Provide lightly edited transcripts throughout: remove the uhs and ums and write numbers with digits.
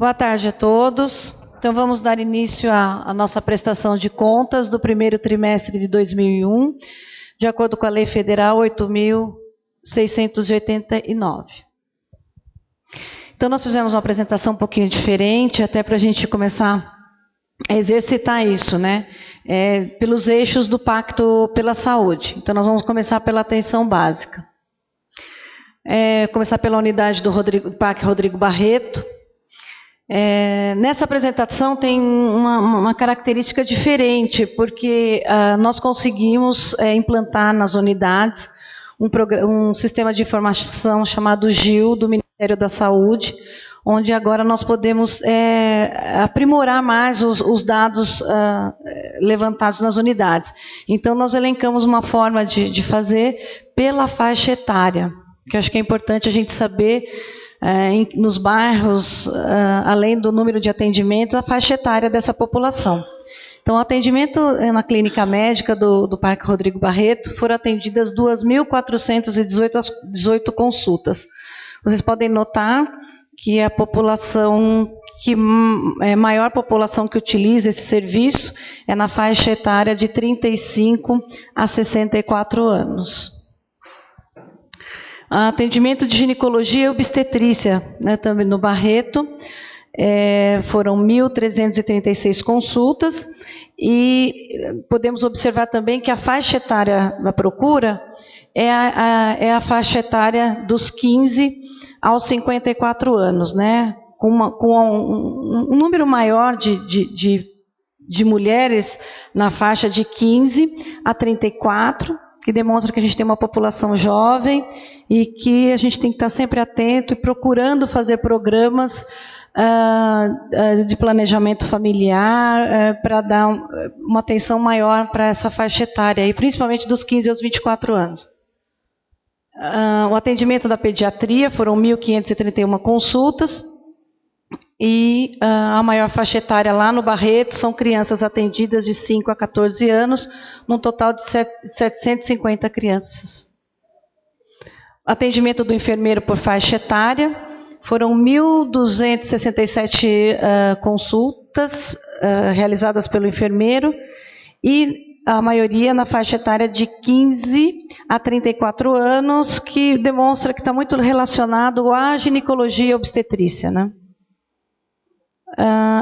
Boa tarde a todos. Então, vamos dar início à nossa prestação de contas do primeiro trimestre de 2001, de acordo com a Lei Federal 8.689. Então, nós fizemos uma apresentação um pouquinho diferente, até para a gente começar a exercitar isso, né? Pelos eixos do Pacto pela Saúde. Então, nós vamos começar pela atenção básica. Começar pela unidade do Parque Rodrigo Barreto. Nessa apresentação tem uma característica diferente, porque nós conseguimos implantar nas unidades um sistema de informação chamado GIL, do Ministério da Saúde, onde agora nós podemos aprimorar mais os dados levantados nas unidades. Então, nós elencamos uma forma de fazer pela faixa etária, que eu acho que é importante a gente saber, nos bairros, além do número de atendimentos, a faixa etária dessa população. Então, o atendimento na clínica médica do Parque Rodrigo Barreto foram atendidas 2.418 consultas. Vocês podem notar que a população, maior população que utiliza esse serviço é na faixa etária de 35 a 64 anos. Atendimento de ginecologia e obstetrícia, né, também no Barreto, foram 1.336 consultas, e podemos observar também que a faixa etária da procura é a faixa etária dos 15 aos 54 anos, né, com um número maior de mulheres na faixa de 15 a 34, que demonstra que a gente tem uma população jovem e que a gente tem que estar sempre atento e procurando fazer programas de planejamento familiar para dar uma atenção maior para essa faixa etária, e principalmente dos 15 aos 24 anos. O atendimento da pediatria foram 1.531 consultas, e a maior faixa etária lá no Barreto são crianças atendidas de 5 a 14 anos, num total de 750 crianças. Atendimento do enfermeiro por faixa etária, foram 1.267 consultas realizadas pelo enfermeiro, e a maioria na faixa etária de 15 a 34 anos, que demonstra que está muito relacionado à ginecologia e obstetrícia, né?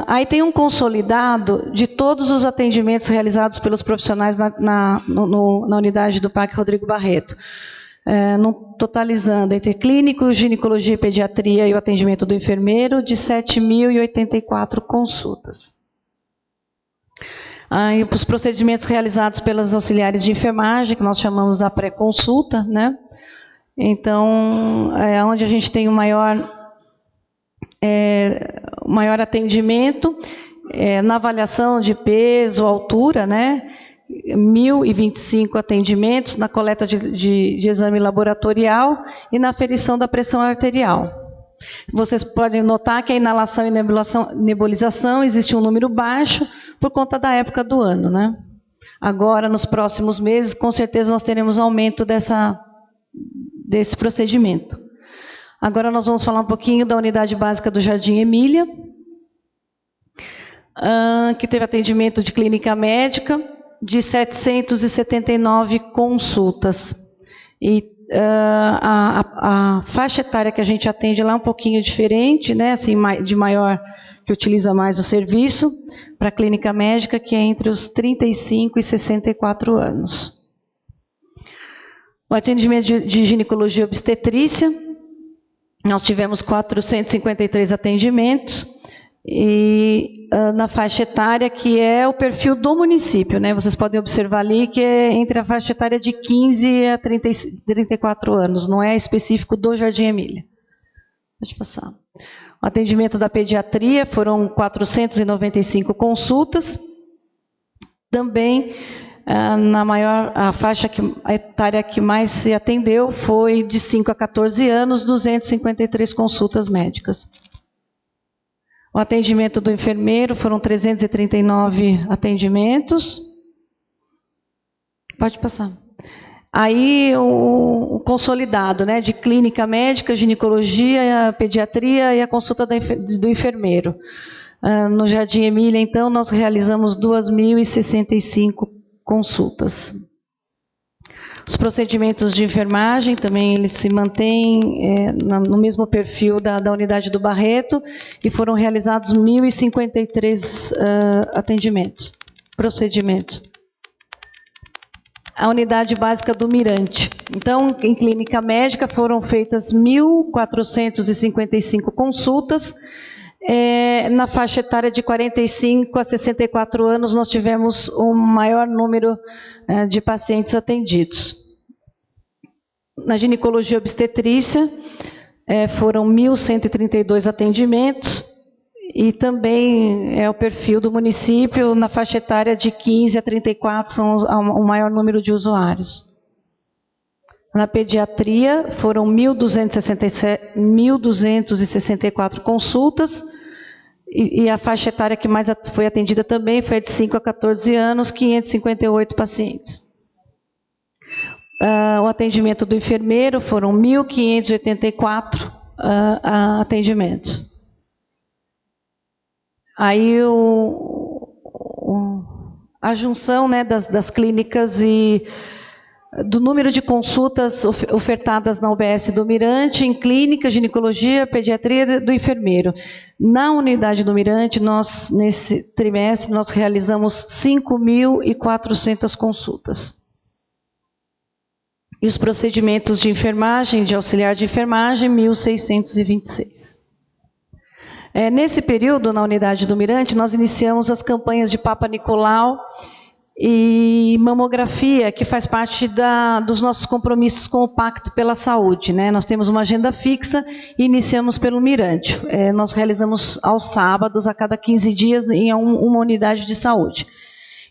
Aí tem um consolidado de todos os atendimentos realizados pelos profissionais na unidade do Parque Rodrigo Barreto, totalizando entre clínico, ginecologia e pediatria e o atendimento do enfermeiro, de 7.084 consultas. E os procedimentos realizados pelas auxiliares de enfermagem, que nós chamamos a pré-consulta, né? Então, onde a gente tem o maior atendimento, na avaliação de peso, altura, né? 1.025 atendimentos na coleta de exame laboratorial e na aferição da pressão arterial. Vocês podem notar que a inalação e nebulização existe um número baixo por conta da época do ano, né? Agora, nos próximos meses, com certeza nós teremos aumento desse procedimento. Agora nós vamos falar um pouquinho da unidade básica do Jardim Emília, que teve atendimento de clínica médica de 779 consultas. E a faixa etária que a gente atende lá é um pouquinho diferente, né, assim, de maior, que utiliza mais o serviço, para a clínica médica, que é entre os 35 e 64 anos. O atendimento de ginecologia e obstetrícia, nós tivemos 453 atendimentos, e na faixa etária, que é o perfil do município, né? Vocês podem observar ali que é entre a faixa etária de 15 a 34 anos, não é específico do Jardim Emília. Pode passar. O atendimento da pediatria foram 495 consultas. Também, a faixa etária que mais se atendeu foi de 5 a 14 anos, 253 consultas médicas. O atendimento do enfermeiro foram 339 atendimentos. Pode passar. Aí o consolidado, né, de clínica médica, ginecologia, pediatria e a consulta do enfermeiro. No Jardim Emília, então, nós realizamos 2.065 consultas. Os procedimentos de enfermagem também eles se mantêm no mesmo perfil da unidade do Barreto e foram realizados 1.053 procedimentos. A unidade básica do Mirante. Então, em clínica médica foram feitas 1.455 consultas. Na faixa etária de 45 a 64 anos, nós tivemos o maior número de pacientes atendidos. Na ginecologia e obstetrícia, foram 1.132 atendimentos. E também é o perfil do município, na faixa etária de 15 a 34 são o maior número de usuários. Na pediatria foram 1.264 consultas e a faixa etária que mais foi atendida também foi de 5 a 14 anos, 558 pacientes. O atendimento do enfermeiro foram 1.584 atendimentos. Aí a junção, né, das clínicas e do número de consultas ofertadas na UBS do Mirante, em clínica, ginecologia, pediatria do enfermeiro. Na unidade do Mirante, nesse trimestre, nós realizamos 5.400 consultas. E os procedimentos de enfermagem, de auxiliar de enfermagem, 1.626. Nesse período, na unidade do Mirante, nós iniciamos as campanhas de Papa Nicolau e mamografia, que faz parte dos nossos compromissos com o Pacto pela Saúde, né? Nós temos uma agenda fixa e iniciamos pelo Mirante. Nós realizamos aos sábados, a cada 15 dias, em uma unidade de saúde.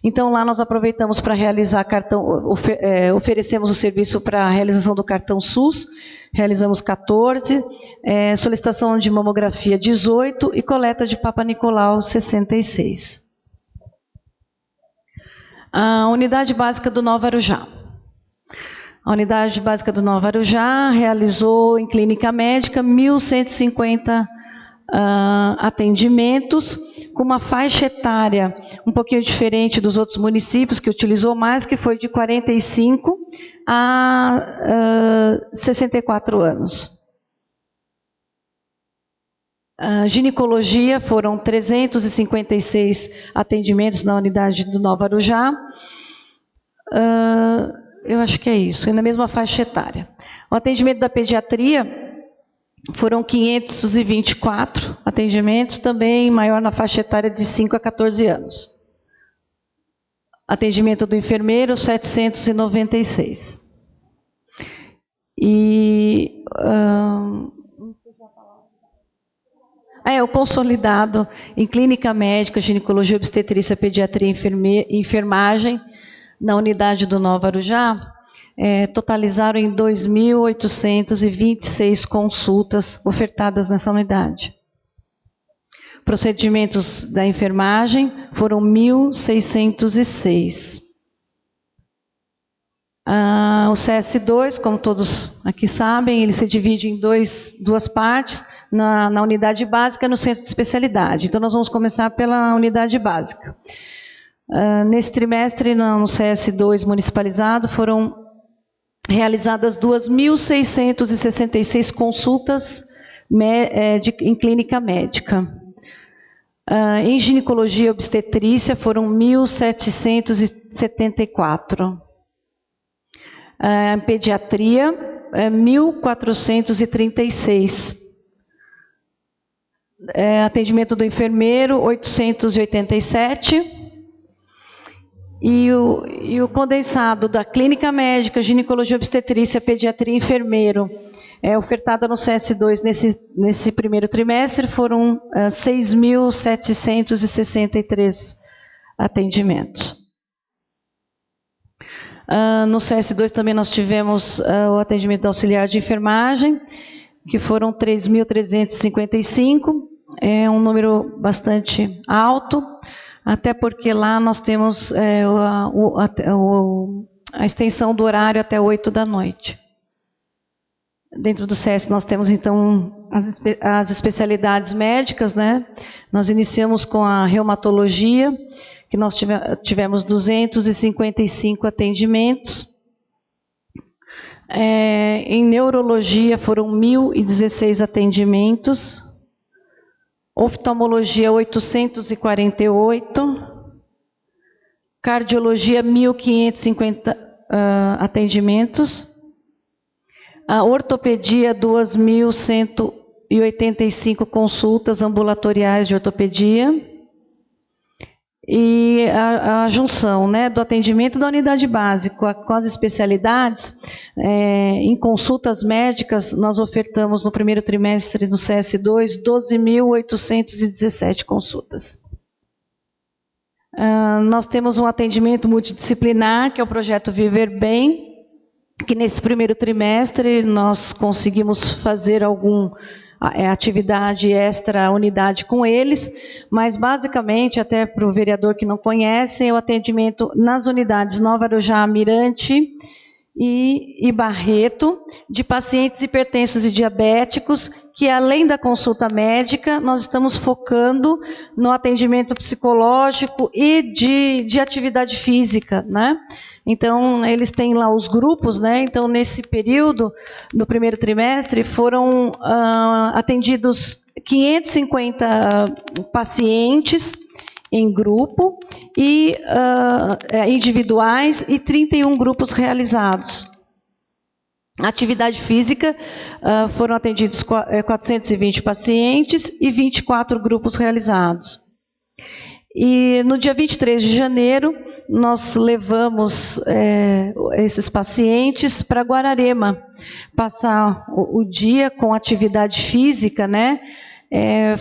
Então, lá nós aproveitamos para realizar oferecemos o serviço para a realização do cartão SUS, realizamos 14, solicitação de mamografia 18 e coleta de Papa Nicolau 66. A unidade básica do Nova Arujá. A unidade básica do Nova Arujá realizou em clínica médica 1.150 atendimentos, com uma faixa etária um pouquinho diferente dos outros municípios que utilizou mais, que foi de 45 a 64 anos. Ginecologia foram 356 atendimentos na unidade do Nova Arujá. Eu acho que é isso, e na mesma faixa etária. O atendimento da pediatria foram 524 atendimentos, também maior na faixa etária de 5 a 14 anos. Atendimento do enfermeiro, 796. O consolidado em clínica médica, ginecologia, obstetrícia, pediatria e enfermagem, na unidade do Nova Arujá, totalizaram em 2.826 consultas ofertadas nessa unidade. Procedimentos da enfermagem foram 1.606. O CS2, como todos aqui sabem, ele se divide em duas partes, na unidade básica e no centro de especialidade. Então, nós vamos começar pela unidade básica. Nesse trimestre, no CS2 municipalizado, foram realizadas 2.666 consultas em clínica médica. Em ginecologia e obstetrícia foram 1.774. Em pediatria, 1.436. Atendimento do enfermeiro, 887. E o condensado da clínica médica, ginecologia, obstetrícia, pediatria e enfermeiro, ofertada no CS2 nesse primeiro trimestre, foram 6.763 atendimentos. No CS2 também nós tivemos o atendimento do auxiliar de enfermagem, que foram 3.355, um número bastante alto, até porque lá nós temos a extensão do horário até 8 da noite. Dentro do CS nós temos, então, as especialidades médicas, né? Nós iniciamos com a reumatologia, que nós tivemos 255 atendimentos. Em neurologia foram 1.016 atendimentos. Oftalmologia, 848. Cardiologia, 1.550 atendimentos. A ortopedia, 2.185 consultas ambulatoriais de ortopedia. E a junção, né, do atendimento da unidade básica com as especialidades, em consultas médicas, nós ofertamos no primeiro trimestre do CS2 12.817 consultas. Nós temos um atendimento multidisciplinar, que é o projeto Viver Bem, que nesse primeiro trimestre nós conseguimos fazer alguma atividade extra unidade com eles, mas basicamente, até para o vereador que não conhece, é o atendimento nas unidades Nova Arujá, Mirante e Barreto, de pacientes hipertensos e diabéticos, que além da consulta médica, nós estamos focando no atendimento psicológico e de atividade física, né? Então, eles têm lá os grupos, né? Então, nesse período, no primeiro trimestre, foram atendidos 550 pacientes em grupo, e individuais, e 31 grupos realizados. Atividade física, foram atendidos 420 pacientes e 24 grupos realizados. E no dia 23 de janeiro, nós levamos esses pacientes para Guararema, passar o dia com atividade física, né?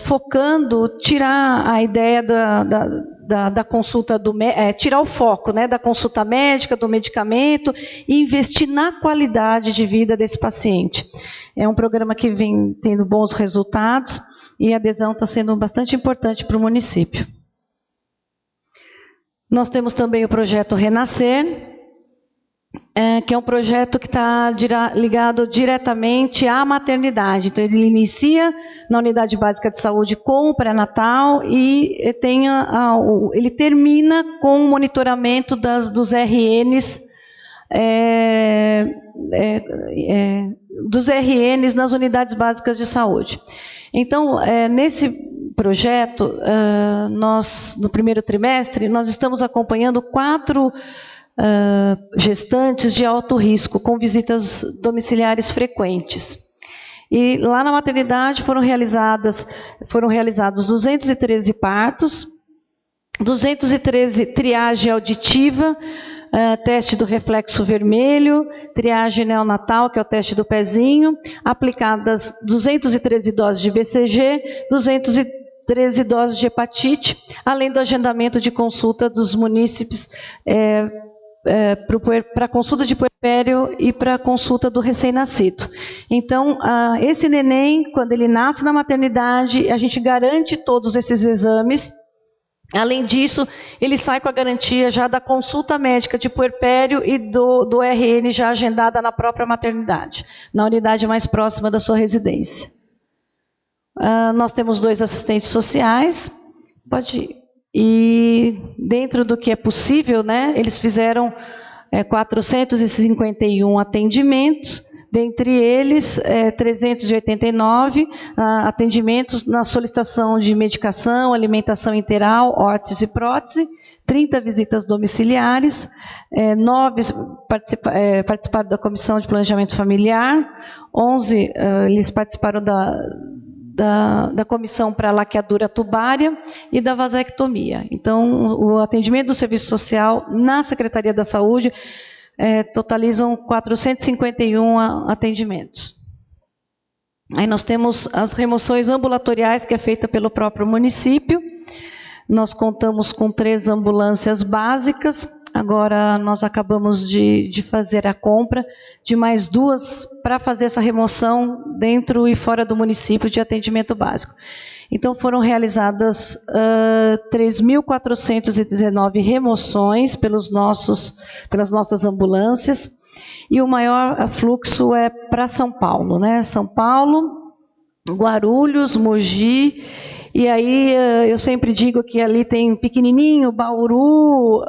Focando, tirar a ideia da consulta, tirar o foco, né, da consulta médica, do medicamento, e investir na qualidade de vida desse paciente. É um programa que vem tendo bons resultados, e a adesão está sendo bastante importante para o município. Nós temos também o projeto Renascer, que é um projeto que está ligado diretamente à maternidade. Então, ele inicia na unidade básica de saúde com o pré-natal e ele termina com o monitoramento dos RNs, dos RNs nas unidades básicas de saúde. Então, nesse projeto, nós, no primeiro trimestre, nós estamos acompanhando 4 gestantes de alto risco, com visitas domiciliares frequentes. E lá na maternidade foram realizados 213 partos, 213 triagem auditiva, teste do reflexo vermelho, triagem neonatal, que é o teste do pezinho, aplicadas 213 doses de BCG, 213 doses de hepatite, além do agendamento de consulta dos munícipes para consulta de puerpério e para consulta do recém-nascido. Então, esse neném, quando ele nasce na maternidade, a gente garante todos esses exames. Além disso, ele sai com a garantia já da consulta médica de puerpério e do RN já agendada na própria maternidade, na unidade mais próxima da sua residência. Nós temos 2 assistentes sociais. Pode ir. E dentro do que é possível, né, eles fizeram 451 atendimentos, dentre eles 389 atendimentos na solicitação de medicação, alimentação interal, órtese e prótese, 30 visitas domiciliares, 9 participaram da comissão de planejamento familiar, 11 eles participaram da comissão para laqueadura tubária e da vasectomia. Então, o atendimento do serviço social na Secretaria da Saúde totalizam 451 atendimentos. Aí nós temos as remoções ambulatoriais, que é feita pelo próprio município. Nós contamos com 3 ambulâncias básicas. Agora nós acabamos de fazer a compra de mais 2 para fazer essa remoção dentro e fora do município de atendimento básico. Então, foram realizadas 3.419 remoções pelas nossas ambulâncias, e o maior fluxo é para São Paulo, né? São Paulo, Guarulhos, Mogi, e aí eu sempre digo que ali tem pequenininho, Bauru,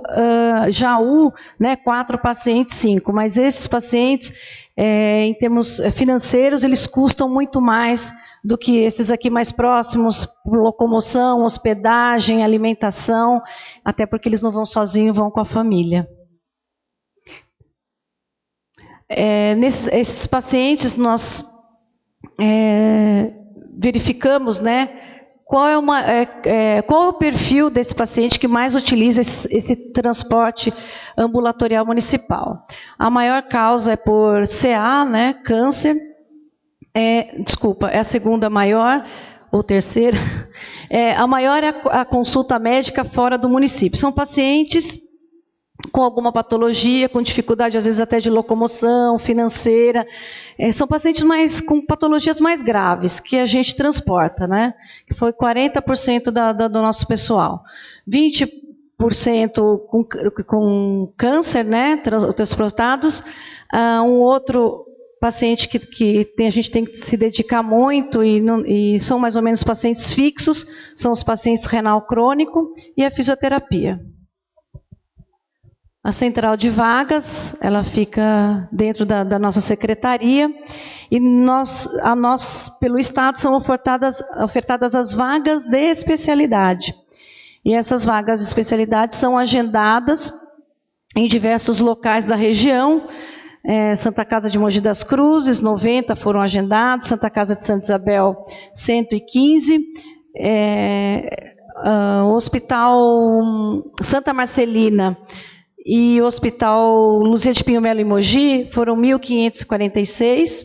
Jaú, né? 4 pacientes, 5, mas esses pacientes, em termos financeiros, eles custam muito mais do que esses aqui mais próximos, locomoção, hospedagem, alimentação, até porque eles não vão sozinhos, vão com a família. Esses pacientes, nós verificamos, né, qual é o perfil desse paciente que mais utiliza esse transporte ambulatorial municipal. A maior causa é por CA, né, câncer. É a segunda maior, ou terceira. A maior é a consulta médica fora do município. São pacientes com alguma patologia, com dificuldade, às vezes, até de locomoção, financeira. São pacientes com patologias mais graves, que a gente transporta, né? Que foi 40% do nosso pessoal. 20% com câncer, né? Transportados. Um outro paciente que a gente tem que se dedicar muito, e são mais ou menos pacientes fixos, são os pacientes renal crônico e a fisioterapia. A central de vagas, ela fica dentro da nossa secretaria, e nós, pelo Estado, são ofertadas as vagas de especialidade. E essas vagas de especialidade são agendadas em diversos locais da região. Santa Casa de Mogi das Cruzes, 90 foram agendados, Santa Casa de Santa Isabel, 115, Hospital Santa Marcelina e o Hospital Luzia de Pinho Melo em Mogi foram 1.546.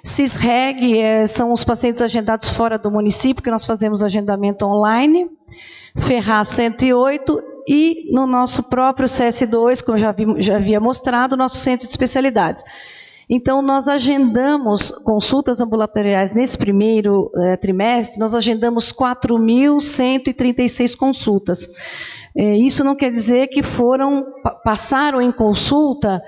CISREG são os pacientes agendados fora do município, que nós fazemos agendamento online. Ferraz 108 e no nosso próprio CS2, como eu já havia mostrado, nosso centro de especialidades. Então, nós agendamos consultas ambulatoriais nesse primeiro trimestre, nós agendamos 4.136 consultas. Isso não quer dizer que passaram em consulta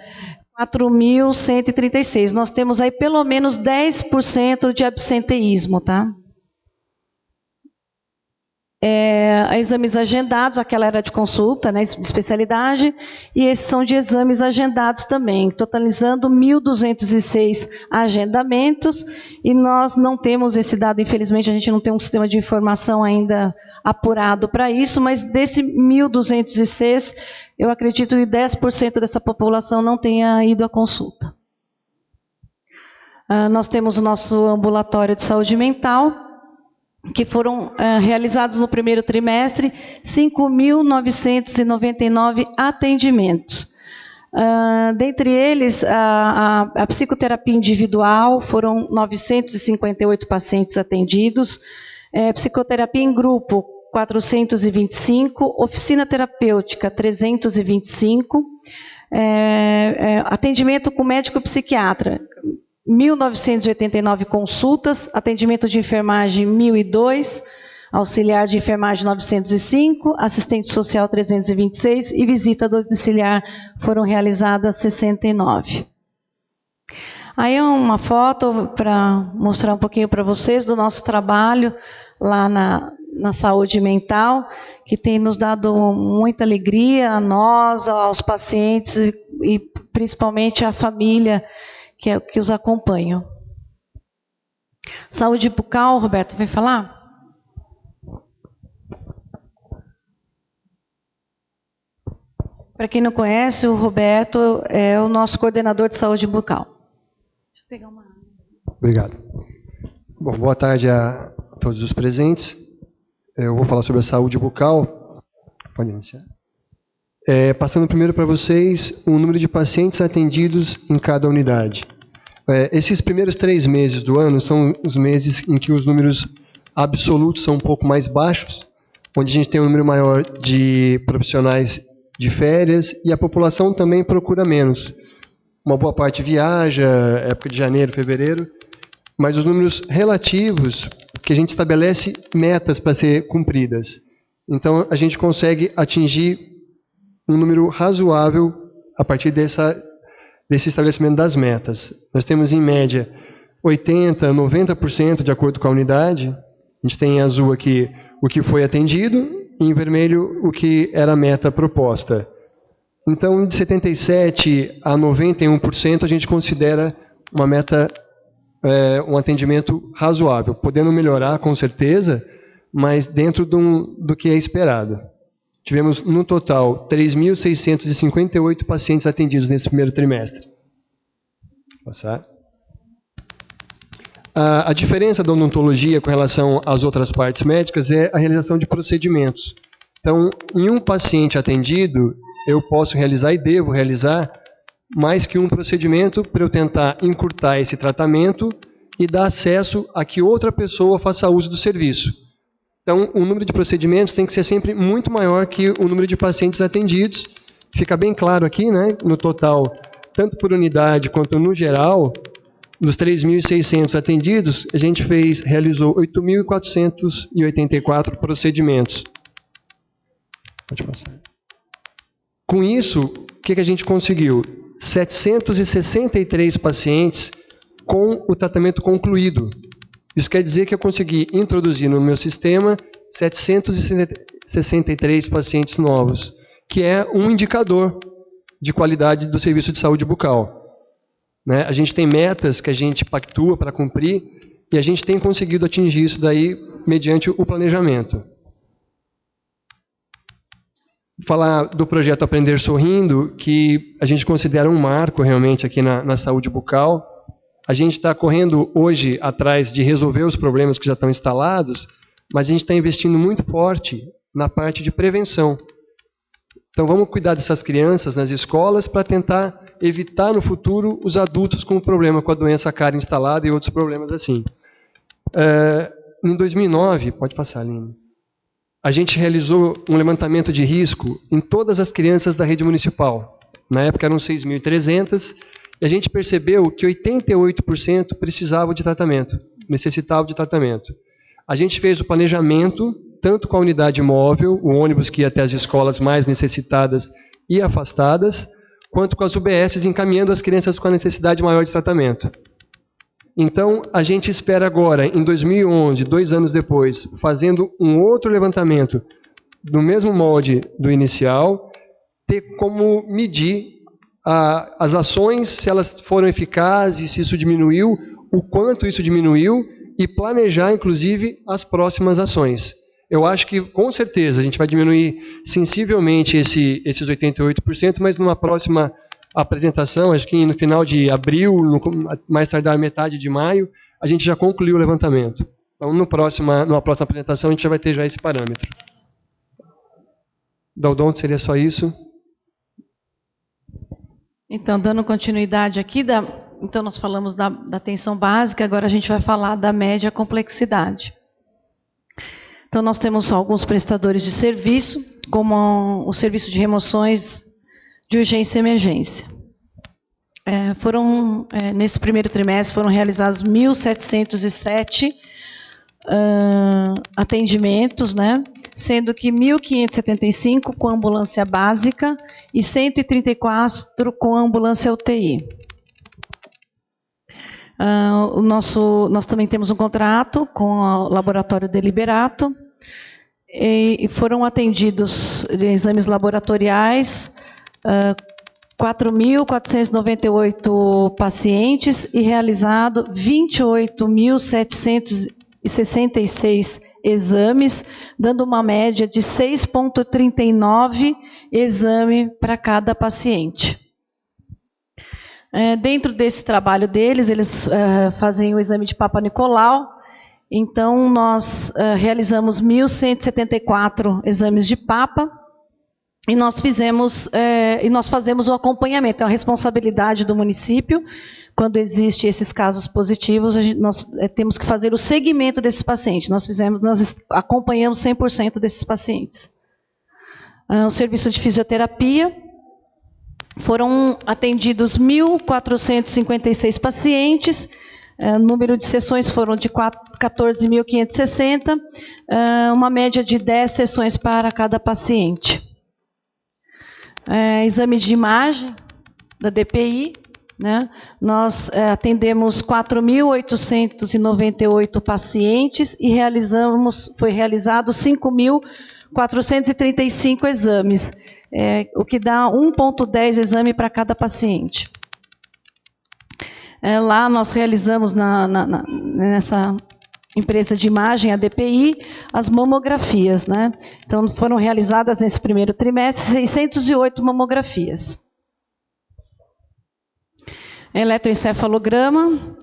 4.136. Nós temos aí pelo menos 10% de absenteísmo, tá? Exames agendados, aquela era de consulta, né, de especialidade, e esses são de exames agendados também, totalizando 1.206 agendamentos, e nós não temos esse dado, infelizmente, a gente não tem um sistema de informação ainda apurado para isso, mas desse 1.206, eu acredito que 10% dessa população não tenha ido à consulta. Nós temos o nosso ambulatório de saúde mental, que foram realizados no primeiro trimestre, 5.999 atendimentos. Dentre eles, a psicoterapia individual, foram 958 pacientes atendidos, psicoterapia em grupo, 425, oficina terapêutica, 325, atendimento com médico psiquiatra, 1.989 consultas, atendimento de enfermagem 1.002, auxiliar de enfermagem 905, assistente social 326 e visita domiciliar foram realizadas 69. Aí é uma foto para mostrar um pouquinho para vocês do nosso trabalho lá na saúde mental, que tem nos dado muita alegria a nós, aos pacientes e principalmente à família que os acompanham. Saúde bucal, Roberto, vai falar? Para quem não conhece, o Roberto é o nosso coordenador de saúde bucal. Deixa eu pegar uma... Obrigado. Bom, boa tarde a todos os presentes. Eu vou falar sobre a saúde bucal. Pode iniciar. Passando primeiro para vocês o número de pacientes atendidos em cada unidade. Esses primeiros 3 meses do ano são os meses em que os números absolutos são um pouco mais baixos, onde a gente tem um número maior de profissionais de férias e a população também procura menos. Uma boa parte viaja, época de janeiro, fevereiro, mas os números relativos porque a gente estabelece metas para ser cumpridas. Então, a gente consegue atingir um número razoável a partir desse estabelecimento das metas. Nós temos, em média, 80%, 90% de acordo com a unidade. A gente tem em azul aqui o que foi atendido e em vermelho o que era a meta proposta. Então, de 77% a 91% a gente considera uma meta, um atendimento razoável, podendo melhorar com certeza, mas dentro do que é esperado. Tivemos, no total, 3.658 pacientes atendidos nesse primeiro trimestre. Passar. A diferença da odontologia com relação às outras partes médicas é a realização de procedimentos. Então, em um paciente atendido, eu posso realizar e devo realizar mais que um procedimento para eu tentar encurtar esse tratamento e dar acesso a que outra pessoa faça uso do serviço. Então, o número de procedimentos tem que ser sempre muito maior que o número de pacientes atendidos. Fica bem claro aqui, né, no total, tanto por unidade quanto no geral, dos 3.600 atendidos, a gente realizou 8.484 procedimentos. Pode passar. Com isso, o que a gente conseguiu? 763 pacientes com o tratamento concluído. Isso quer dizer que eu consegui introduzir no meu sistema 763 pacientes novos, que é um indicador de qualidade do serviço de saúde bucal. Né? A gente tem metas que a gente pactua para cumprir e a gente tem conseguido atingir isso daí mediante o planejamento. Falar do projeto Aprender Sorrindo, que a gente considera um marco realmente aqui na saúde bucal. A gente está correndo hoje atrás de resolver os problemas que já estão instalados, mas a gente está investindo muito forte na parte de prevenção. Então vamos cuidar dessas crianças nas escolas para tentar evitar no futuro os adultos com problema com a doença cárie instalada e outros problemas assim. Em 2009, pode passar, Aline, a gente realizou um levantamento de risco em todas as crianças da rede municipal. Na época eram 6.300, e a gente percebeu que 88% precisavam de tratamento, necessitavam de tratamento. A gente fez o planejamento, tanto com a unidade móvel, o ônibus que ia até as escolas mais necessitadas e afastadas, quanto com as UBSs encaminhando as crianças com a necessidade maior de tratamento. Então, a gente espera agora, em 2011, 2 anos depois, fazendo um outro levantamento do mesmo molde do inicial, ter como medir as ações, se elas foram eficazes, se isso diminuiu, o quanto isso diminuiu, e planejar, inclusive, as próximas ações. Eu acho que, com certeza, a gente vai diminuir sensivelmente esses 88%, mas numa próxima apresentação, acho que no final de abril, mais tardar metade de maio, a gente já concluiu o levantamento. Então, numa próxima apresentação, a gente já vai ter esse parâmetro. Da odonto seria só isso. Então, dando continuidade aqui, então nós falamos da atenção básica, agora a gente vai falar da média complexidade. Então, nós temos alguns prestadores de serviço, como o serviço de remoções de urgência e emergência. Nesse primeiro trimestre foram realizados 1.707 atendimentos, né? Sendo que 1.575 com ambulância básica e 134 com ambulância UTI. Nós também temos um contrato com o Laboratório Deliberato e foram atendidos de exames laboratoriais 4.498 pacientes e realizado 28.766 exames, dando uma média de 6,39 exame para cada paciente. Dentro desse trabalho deles, eles fazem o exame de Papa Nicolau. Então, nós realizamos 1.174 exames de Papa e nós fazemos o acompanhamento. É uma responsabilidade do município. Quando existem esses casos positivos, nós temos que fazer o segmento desses pacientes. Nós acompanhamos 100% desses pacientes. O serviço de fisioterapia. Foram atendidos 1.456 pacientes, O número de sessões foram de 14.560, uma média de 10 sessões para cada paciente. Exame de imagem da DPI, né? Nós atendemos 4.898 pacientes e foi realizado 5.435 exames, o que dá 1,10 exame para cada paciente. Lá nós realizamos nessa empresa de imagem, a DPI, as mamografias, né? Então foram realizadas nesse primeiro trimestre 608 mamografias. Eletroencefalograma,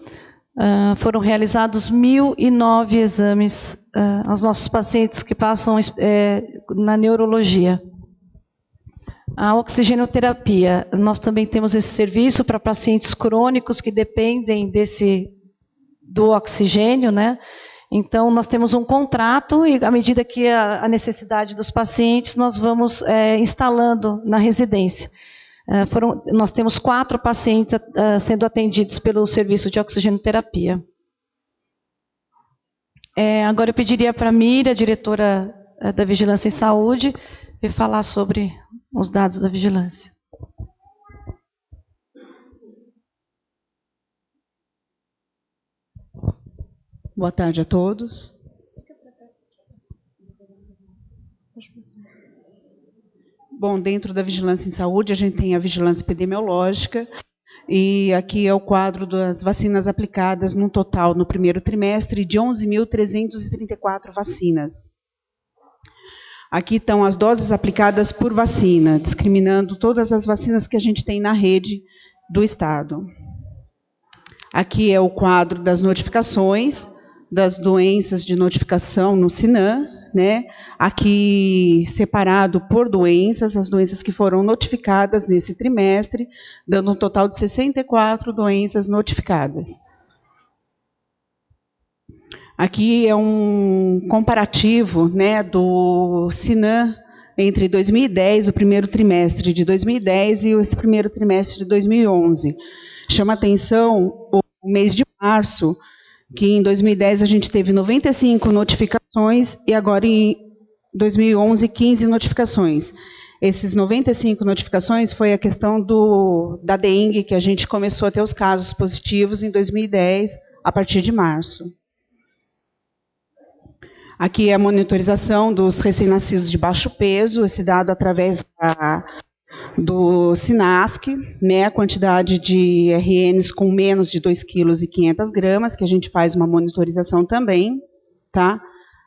foram realizados 1.009 exames aos nossos pacientes que passam na neurologia. A oxigenoterapia, nós também temos esse serviço para pacientes crônicos que dependem do oxigênio, né? Então, nós temos um contrato e, à medida que a necessidade dos pacientes, nós vamos instalando na residência. Nós temos 4 pacientes sendo atendidos pelo serviço de oxigenoterapia. Agora eu pediria para a Miriam, diretora da Vigilância em Saúde, vir falar sobre os dados da vigilância. Boa tarde a todos. Bom, dentro da vigilância em saúde, a gente tem a vigilância epidemiológica, e aqui é o quadro das vacinas aplicadas no total, no primeiro trimestre, de 11.334 vacinas. Aqui estão as doses aplicadas por vacina, discriminando todas as vacinas que a gente tem na rede do Estado. Aqui é o quadro das notificações, das doenças de notificação no SINAM, né? Aqui separado por doenças, as doenças que foram notificadas nesse trimestre, dando um total de 64 doenças notificadas. Aqui é um comparativo, né, do SINAM entre 2010, o primeiro trimestre de 2010 e esse primeiro trimestre de 2011. Chama atenção o mês de março, que em 2010 a gente teve 95 notificações e agora em 2011, 15 notificações. Esses 95 notificações foi a questão da dengue, que a gente começou a ter os casos positivos em 2010, a partir de março. Aqui é a monitorização dos recém-nascidos de baixo peso, esse dado através do SINASC, né, a quantidade de RNs com menos de 2,5 kg, que a gente faz uma monitorização também, tá?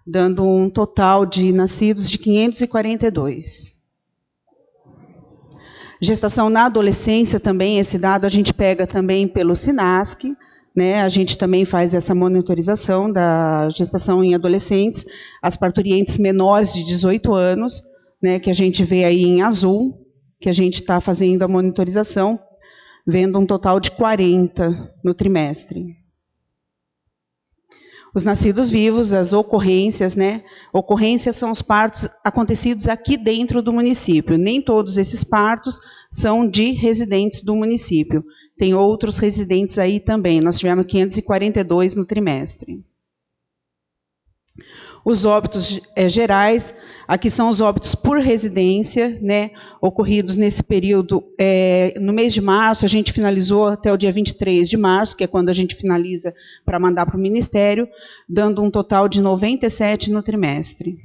Dando um total de nascidos de 542. Gestação na adolescência também, esse dado a gente pega também pelo SINASC, né, a gente também faz essa monitorização da gestação em adolescentes, as parturientes menores de 18 anos, né, que a gente vê aí em azul, que a gente está fazendo a monitorização, vendo um total de 40 no trimestre. Os nascidos vivos, as ocorrências, né? Ocorrências são os partos acontecidos aqui dentro do município. Nem todos esses partos são de residentes do município. Tem outros residentes aí também. Nós tivemos 542 no trimestre. Os óbitos gerais, aqui são os óbitos por residência, né, ocorridos nesse período. No mês de março, a gente finalizou até o dia 23 de março, que é quando a gente finaliza para mandar para o Ministério, dando um total de 97 no trimestre.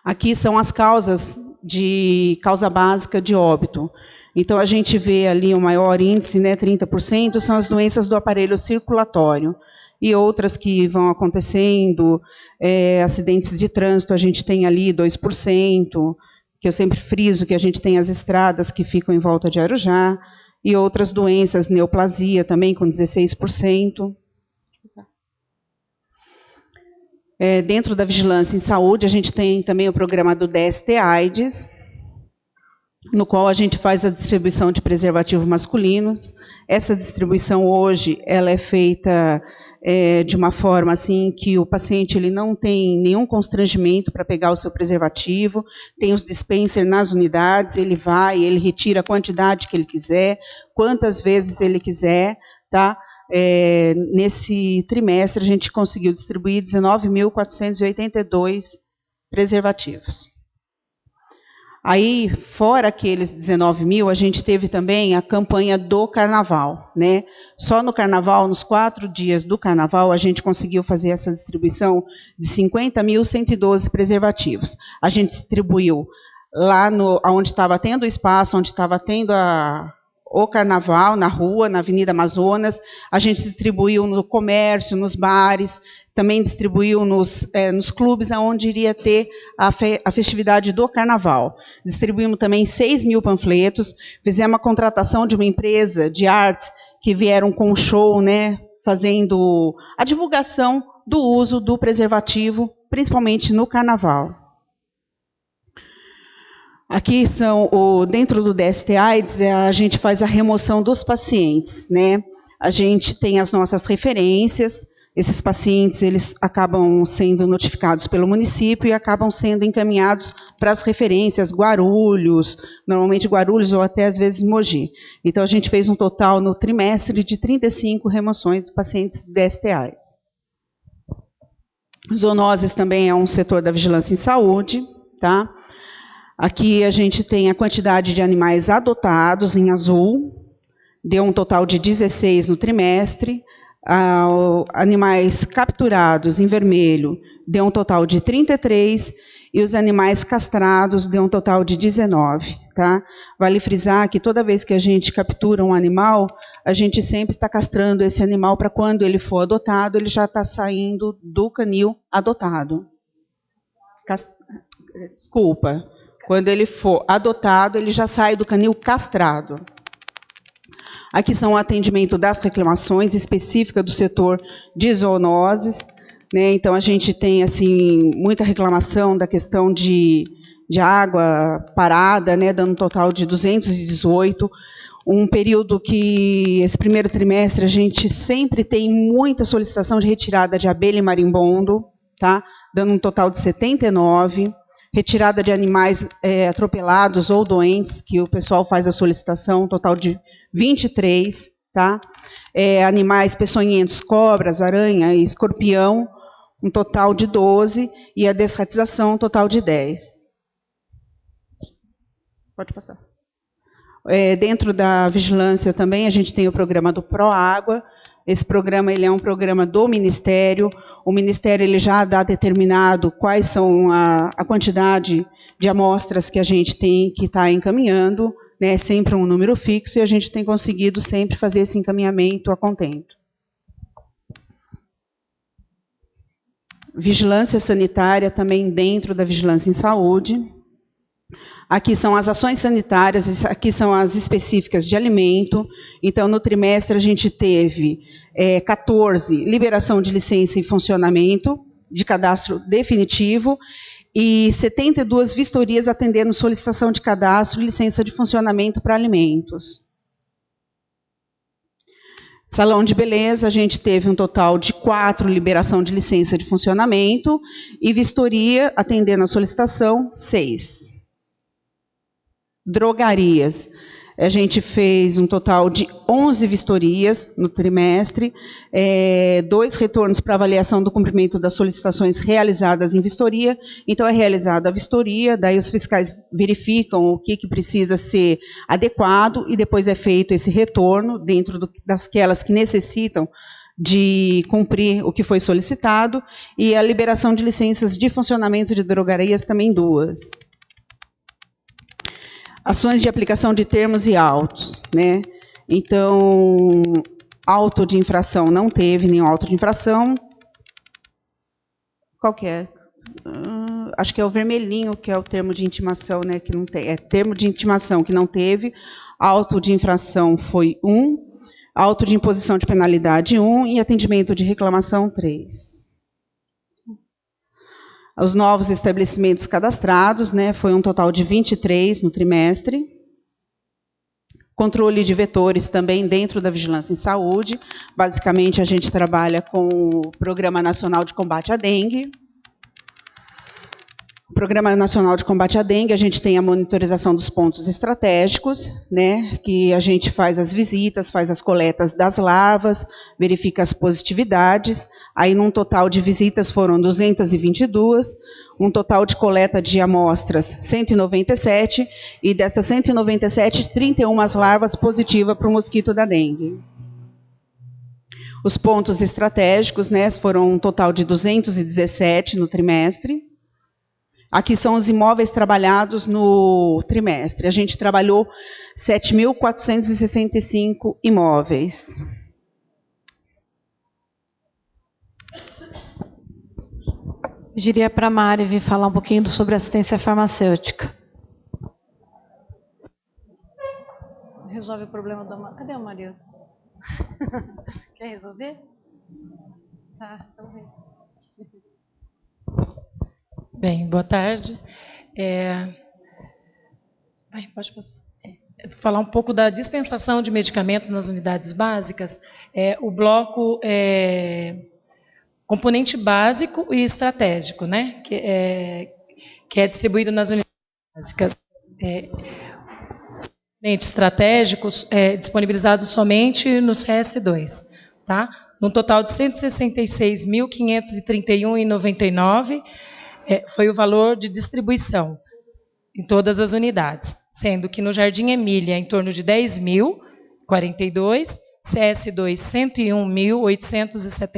Aqui são as causas de causa básica de óbito. Então, a gente vê ali o maior índice, né, 30%, são as doenças do aparelho circulatório. E outras que vão acontecendo, acidentes de trânsito, a gente tem ali 2%, que eu sempre friso que a gente tem as estradas que ficam em volta de Arujá, e outras doenças, neoplasia também com 16%. Dentro da vigilância em saúde, a gente tem também o programa do DST-AIDS, no qual a gente faz a distribuição de preservativos masculinos. Essa distribuição hoje ela é feita de uma forma assim que o paciente ele não tem nenhum constrangimento para pegar o seu preservativo, tem os dispensers nas unidades, ele vai, ele retira a quantidade que ele quiser, quantas vezes ele quiser, tá? nesse trimestre, a gente conseguiu distribuir 19.482 preservativos. Aí, fora aqueles 19 mil, a gente teve também a campanha do Carnaval, né? Só no Carnaval, nos 4 dias do Carnaval, a gente conseguiu fazer essa distribuição de 50.112 preservativos. A gente distribuiu lá onde estava tendo o espaço, onde estava tendo o Carnaval, na rua, na Avenida Amazonas. A gente distribuiu no comércio, nos bares, também distribuiu nos clubes onde iria ter a festividade do Carnaval. Distribuímos também 6 mil panfletos, fizemos a contratação de uma empresa de artes que vieram com um show, né, fazendo a divulgação do uso do preservativo, principalmente no Carnaval. Aqui dentro do DST-AIDS, a gente faz a remoção dos pacientes, né? A gente tem as nossas referências. Esses pacientes, eles acabam sendo notificados pelo município e acabam sendo encaminhados para as referências Guarulhos, normalmente Guarulhos ou até às vezes Mogi. Então, a gente fez um total no trimestre de 35 remoções de pacientes DST-AIDS. Zoonoses também é um setor da vigilância em saúde, tá? Aqui a gente tem a quantidade de animais adotados em azul, deu um total de 16 no trimestre. Animais capturados em vermelho deu um total de 33 e os animais castrados deu um total de 19. Tá? Vale frisar que toda vez que a gente captura um animal, a gente sempre está castrando esse animal para quando ele for adotado, ele já está saindo do canil adotado. Desculpa. Quando ele for adotado, ele já sai do canil castrado. Aqui são o atendimento das reclamações específicas do setor de zoonoses, né? Então, a gente tem assim, muita reclamação da questão de água parada, né? Dando um total de 218. Um período que, esse primeiro trimestre, a gente sempre tem muita solicitação de retirada de abelha e marimbondo, tá? Dando um total de 79. Retirada de animais atropelados ou doentes, que o pessoal faz a solicitação, um total de 23, tá? Animais peçonhentos, cobras, aranha e escorpião, um total de 12, e a desratização, um total de 10. Pode passar. Dentro da vigilância também, a gente tem o programa do Proágua. Esse programa ele é um programa do Ministério. O Ministério ele já dá determinado quais são a quantidade de amostras que a gente tem que estar encaminhando, né, sempre um número fixo, e a gente tem conseguido sempre fazer esse encaminhamento a contento. Vigilância sanitária também dentro da vigilância em saúde. Aqui são as ações sanitárias, aqui são as específicas de alimento. Então, no trimestre, a gente teve 14 liberação de licença em funcionamento, de cadastro definitivo, e 72 vistorias atendendo solicitação de cadastro e licença de funcionamento para alimentos. Salão de beleza, a gente teve um total de 4 liberação de licença de funcionamento, e vistoria, atendendo a solicitação, 6. Drogarias, a gente fez um total de 11 vistorias no trimestre, 2 retornos para avaliação do cumprimento das solicitações realizadas em vistoria. Então, é realizada a vistoria, daí os fiscais verificam o que precisa ser adequado, e depois é feito esse retorno dentro daquelas que necessitam de cumprir o que foi solicitado, e a liberação de licenças de funcionamento de drogarias também 2. Ações de aplicação de termos e autos, né? Então, auto de infração não teve nenhum auto de infração. Qual que é? Acho que é o vermelhinho, que é o termo de intimação, né? Que não tem. É termo de intimação que não teve. Auto de infração foi 1. Auto de imposição de penalidade 1 e atendimento de reclamação 3. Os novos estabelecimentos cadastrados, né, foi um total de 23 no trimestre. Controle de vetores também dentro da vigilância em saúde. Basicamente, a gente trabalha com o Programa Nacional de Combate à Dengue. Programa Nacional de Combate à Dengue, a gente tem a monitorização dos pontos estratégicos, né, que a gente faz as visitas, faz as coletas das larvas, verifica as positividades. Aí, num total de visitas foram 222, um total de coleta de amostras 197, e dessas 197, 31 larvas positivas para o mosquito da dengue. Os pontos estratégicos, né, foram um total de 217 no trimestre. Aqui são os imóveis trabalhados no trimestre. A gente trabalhou 7.465 imóveis. Pediria para a Mari vir falar um pouquinho sobre assistência farmacêutica. Resolve o problema da Mari. Cadê o marido? Quer resolver? Tá, então vem. Bem, boa tarde. Pode passar. Falar um pouco da dispensação de medicamentos nas unidades básicas. O bloco componente básico e estratégico, né? Que é distribuído nas unidades básicas. Componentes estratégicos disponibilizados somente no CS2, tá? No total de 166.531,99 foi o valor de distribuição em todas as unidades, sendo que no Jardim Emília em torno de 10.042, CS2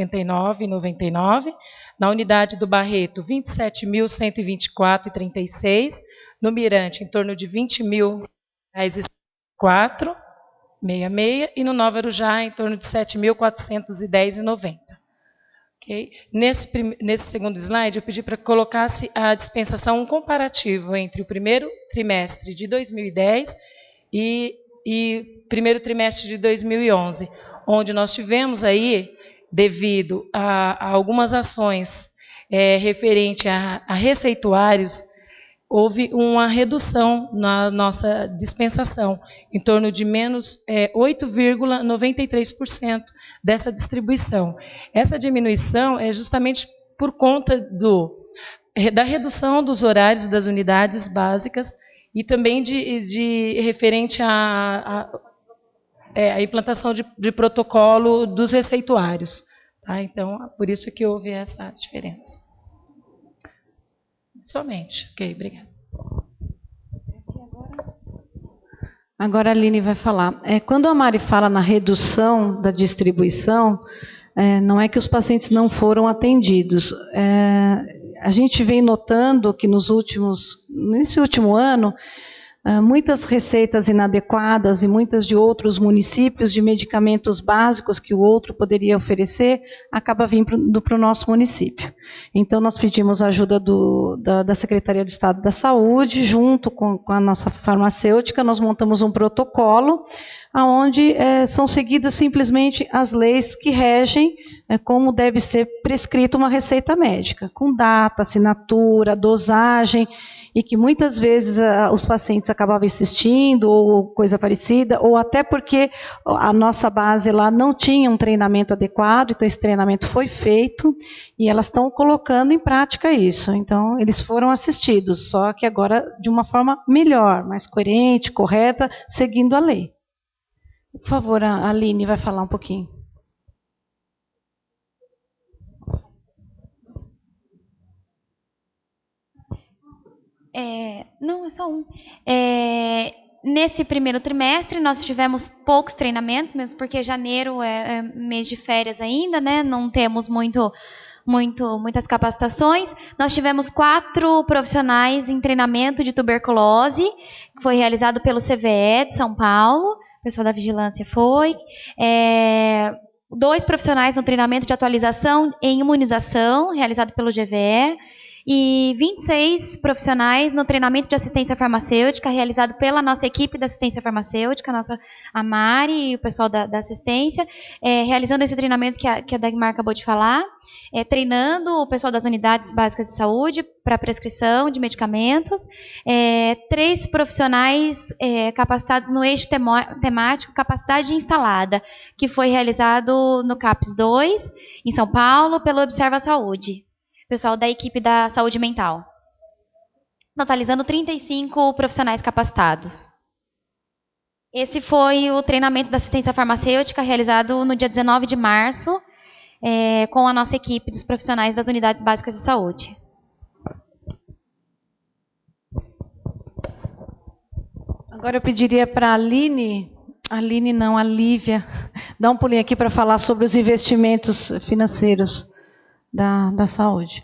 101.879,99, na unidade do Barreto 27.124,36, no Mirante em torno de 20.004,66 e no Nova Arujá em torno de 7.410,90. Okay? Nesse segundo slide, eu pedi para que colocasse a dispensação um comparativo entre o primeiro trimestre de 2010 e primeiro trimestre de 2011, onde nós tivemos aí, devido a algumas ações referente a receituários, houve uma redução na nossa dispensação, em torno de menos 8,93% dessa distribuição. Essa diminuição é justamente por conta da redução dos horários das unidades básicas e também de referente à implantação de protocolo dos receituários. Tá? Então, por isso que houve essa diferença. Somente. Ok, obrigada. Agora a Aline vai falar. Quando a Mari fala na redução da distribuição, não é que os pacientes não foram atendidos. A gente vem notando que nesse último ano, muitas receitas inadequadas e muitas de outros municípios de medicamentos básicos que o outro poderia oferecer, acaba vindo para o nosso município. Então, nós pedimos a ajuda da Secretaria de Estado da Saúde, junto com a nossa farmacêutica, nós montamos um protocolo, onde são seguidas simplesmente as leis que regem como deve ser prescrita uma receita médica, com data, assinatura, dosagem, e que muitas vezes os pacientes acabavam insistindo, ou coisa parecida, ou até porque a nossa base lá não tinha um treinamento adequado, então esse treinamento foi feito, e elas estão colocando em prática isso. Então, eles foram assistidos, só que agora de uma forma melhor, mais coerente, correta, seguindo a lei. Por favor, a Aline vai falar um pouquinho. Não, é só um. Nesse primeiro trimestre, nós tivemos poucos treinamentos, mesmo porque janeiro é mês de férias ainda, né? Não temos muitas capacitações. Nós tivemos 4 profissionais em treinamento de tuberculose, que foi realizado pelo CVE de São Paulo, o pessoal da vigilância foi. 2 profissionais no treinamento de atualização em imunização, realizado pelo GVE. E 26 profissionais no treinamento de assistência farmacêutica, realizado pela nossa equipe da assistência farmacêutica, a Mari e o pessoal da assistência, realizando esse treinamento que a Dagmar acabou de falar, treinando o pessoal das unidades básicas de saúde para prescrição de medicamentos, 3 profissionais capacitados no eixo temático capacidade instalada, que foi realizado no CAPS 2, em São Paulo, pelo Observa Saúde. Pessoal da equipe da saúde mental. totalizando 35 profissionais capacitados. Esse foi o treinamento da assistência farmacêutica realizado no dia 19 de março, com a nossa equipe dos profissionais das unidades básicas de saúde. Agora eu pediria para a Lívia, dar um pulinho aqui para falar sobre os investimentos financeiros da saúde.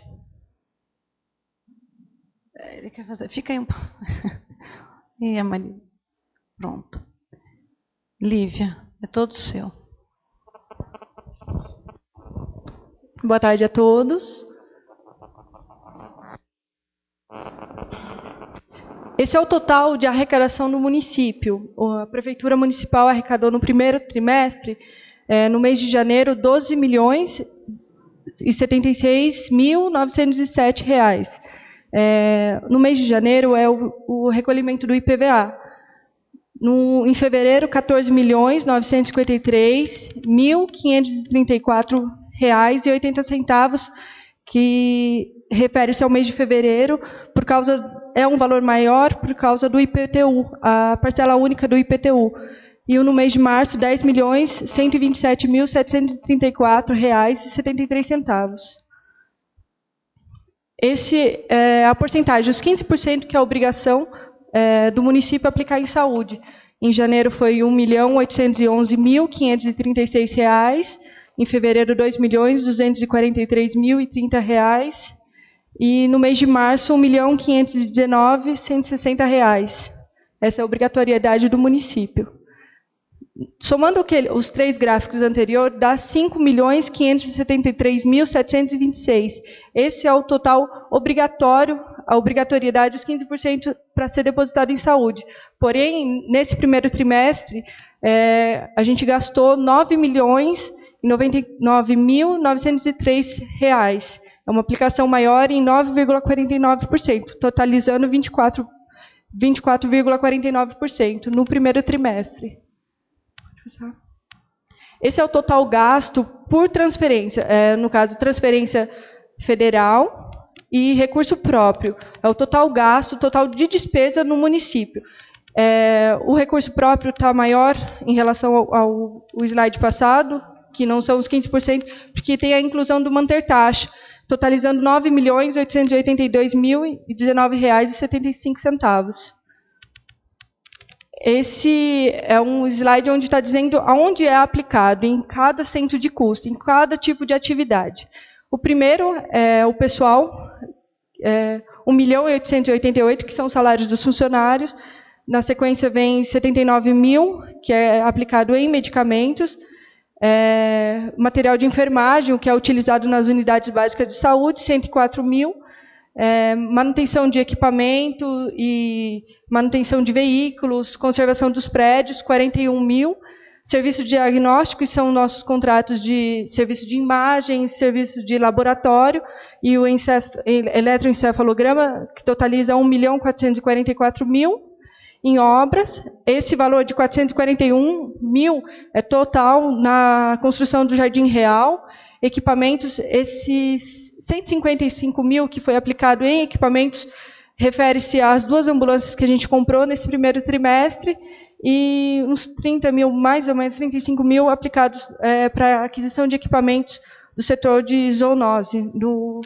Ele quer fazer. Fica aí um pouco. E a Maria. Pronto. Lívia, é todo seu. Boa tarde a todos. Esse é o total de arrecadação do município. A Prefeitura Municipal arrecadou no primeiro trimestre, no mês de janeiro, R$ 12.076.907. No mês de janeiro é o recolhimento do IPVA. Em fevereiro, R$ 14.953.534,80, que refere-se ao mês de fevereiro, é um valor maior por causa do IPTU, a parcela única do IPTU. E no mês de março, R$ 10.127.734,73. Esse é a porcentagem, os 15% que é a obrigação do município aplicar em saúde. Em janeiro foi R$ 1.811.536, em fevereiro R$ 2.243.030, e no mês de março R$ 1.519.160. Essa é a obrigatoriedade do município. Somando os três gráficos anteriores, dá R$ 5.573.726. Esse é o total obrigatório, a obrigatoriedade dos 15% para ser depositado em saúde. Porém, nesse primeiro trimestre, a gente gastou R$ 9.099.903. É uma aplicação maior em 9,49%, totalizando 24,49% no primeiro trimestre. Esse é o total gasto por transferência, no caso, transferência federal e recurso próprio. É o total gasto, total de despesa no município. O recurso próprio está maior em relação ao slide passado, que não são os 15%, porque tem a inclusão do manter taxa, totalizando R$ 9.882.019,75. Esse é um slide onde está dizendo aonde é aplicado, em cada centro de custo, em cada tipo de atividade. O primeiro é o pessoal, 1.888.000, que são os salários dos funcionários. Na sequência vem 79.000, que é aplicado em medicamentos. Material de enfermagem, o que é utilizado nas unidades básicas de saúde, 104.000. Manutenção de equipamento e manutenção de veículos, conservação dos prédios, 41.000. Serviço de diagnóstico, que são nossos contratos de serviço de imagem, serviço de laboratório, e o eletroencefalograma, que totaliza 1.444.000. Em obras, esse valor de 441.000 é total na construção do Jardim Real. Equipamentos, esses 155.000 que foi aplicado em equipamentos, refere-se às 2 ambulâncias que a gente comprou nesse primeiro trimestre, e uns 30.000, mais ou menos 35.000 aplicados para aquisição de equipamentos do setor de zoonose, no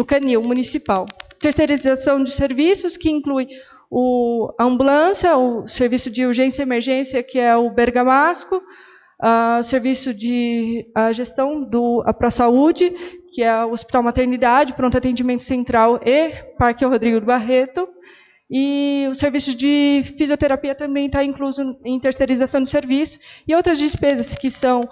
canil municipal. Terceirização de serviços, que inclui a ambulância, o serviço de urgência e emergência, que é o Bergamasco, o serviço de gestão a ProSaúde, que é o Hospital Maternidade, Pronto Atendimento Central e Parque Rodrigo do Barreto, e o serviço de fisioterapia também está incluso em terceirização de serviço, e outras despesas que são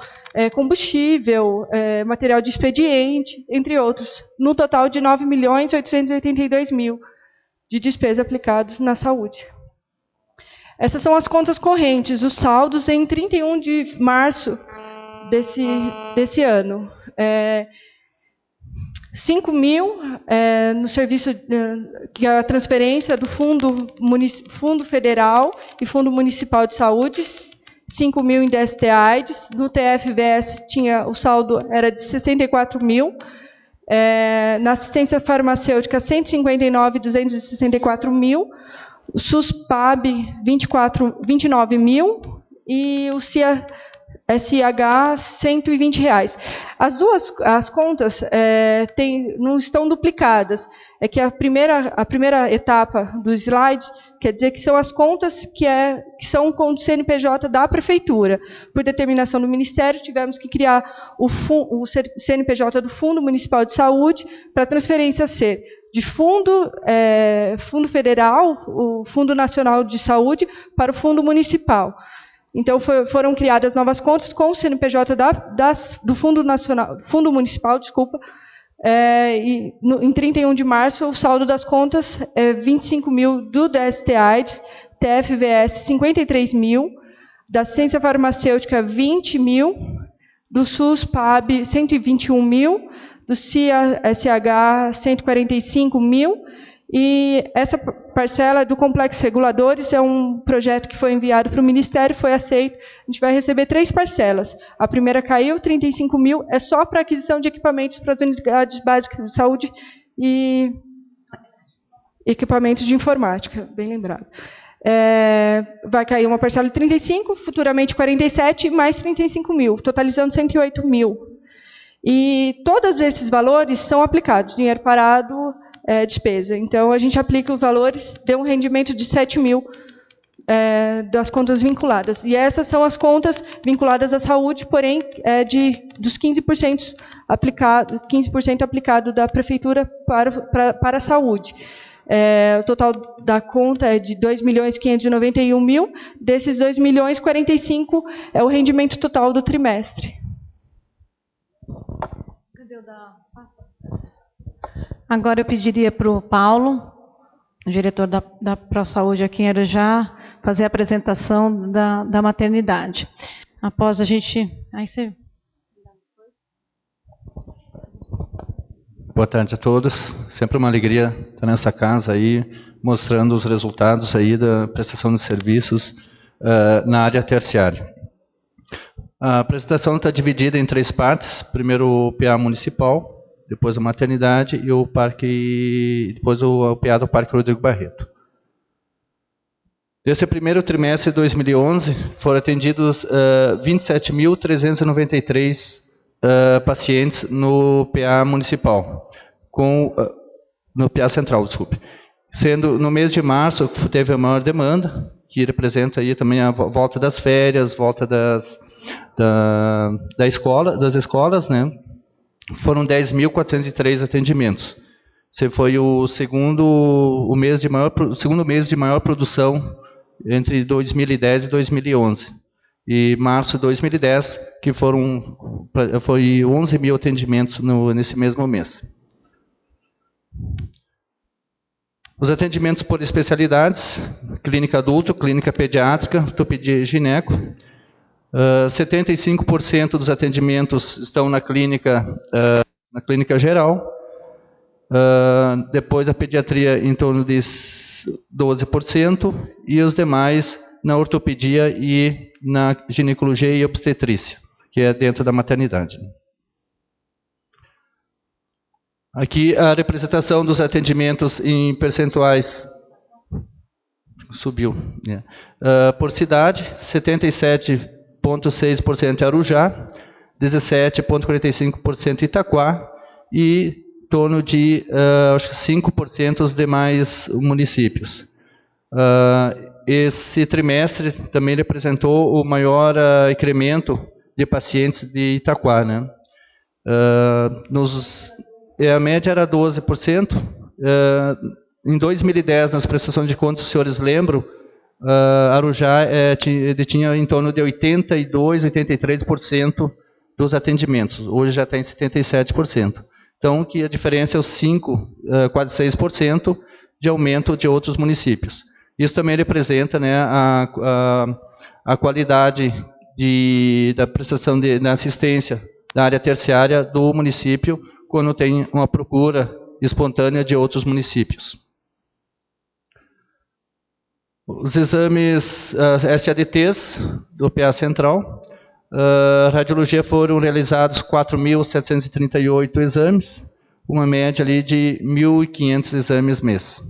combustível, material de expediente, entre outros, no total de R$ 9.882.000 de despesas aplicadas na saúde. Essas são as contas correntes, os saldos em 31 de março desse ano. 5.000 no serviço, que é a transferência do Fundo Federal e Fundo Municipal de Saúde, 5.000 em DST-AIDS. No TFVS o saldo era de 64.000. Na assistência farmacêutica, 159.264 mil. O SUS-PAB, 29 mil. E o SH, 120 reais. As contas não estão duplicadas. É que a primeira etapa dos slides quer dizer que são as contas que são com o CNPJ da Prefeitura. Por determinação do Ministério, tivemos que criar o CNPJ do Fundo Municipal de Saúde para transferência ser de Fundo Federal, o Fundo Nacional de Saúde, para o Fundo Municipal. Então, foram criadas novas contas com o CNPJ do Fundo Municipal, em 31 de março, o saldo das contas é 25 mil do DST-AIDS, TFVS 53 mil, da assistência farmacêutica 20 mil, do SUS-PAB 121 mil, do CIA-SH 145 mil, e essa parcela do Complexo Reguladores é um projeto que foi enviado para o Ministério, foi aceito. A gente vai receber 3 parcelas. A primeira caiu, 35 mil, é só para aquisição de equipamentos para as unidades básicas de saúde e equipamentos de informática, bem lembrado. Vai cair uma parcela de 35, futuramente 47, mais 35 mil, totalizando 108 mil. E todos esses valores são aplicados, dinheiro parado, despesa. Então, a gente aplica os valores, deu um rendimento de 7 mil das contas vinculadas. E essas são as contas vinculadas à saúde, porém, dos 15% aplicado da Prefeitura para a saúde. O total da conta é de 2.591.000, desses 2.045.000 é o rendimento total do trimestre. Cadê o da... Agora eu pediria para o Paulo, o diretor da ProSaúde aqui em Arujá, fazer a apresentação da maternidade. Após a gente... Boa tarde a todos. Sempre uma alegria estar nessa casa aí, mostrando os resultados aí da prestação de serviços na área terciária. A apresentação está dividida em 3 partes. Primeiro o PA municipal, depois a maternidade e depois o PA do Parque Rodrigo Barreto. Nesse primeiro trimestre de 2011, foram atendidos 27.393 pacientes no PA municipal, no PA central, desculpe. Sendo no mês de março teve a maior demanda, que representa aí também a volta das férias, volta das escolas, né? Foram 10.403 atendimentos. Esse foi o segundo mês de maior produção entre 2010 e 2011. E março de 2010, que foi 11 mil atendimentos nesse mesmo mês. Os atendimentos por especialidades: clínica adulto, clínica pediátrica, ortopedia e gineco. 75% dos atendimentos estão na clínica geral. Depois a pediatria em torno de 12% e os demais na ortopedia e na ginecologia e obstetrícia, que é dentro da maternidade. Aqui a representação dos atendimentos em percentuais subiu. Por cidade, 77,6% Arujá, 17,45% Itaquá e em torno de 5% os demais municípios. Esse trimestre também representou o maior incremento de pacientes de Itaquá, né? A média era 12%. Em 2010, nas prestações de contas, os senhores lembram, Arujá tinha em torno de 82%, 83% dos atendimentos. Hoje já está em 77%. Então, que a diferença é os quase 6% de aumento de outros municípios. Isso também representa, né, a qualidade da prestação da assistência da área terciária do município quando tem uma procura espontânea de outros municípios. Os exames SADTs do PA Central, radiologia foram realizados 4.738 exames, uma média ali de 1.500 exames mês.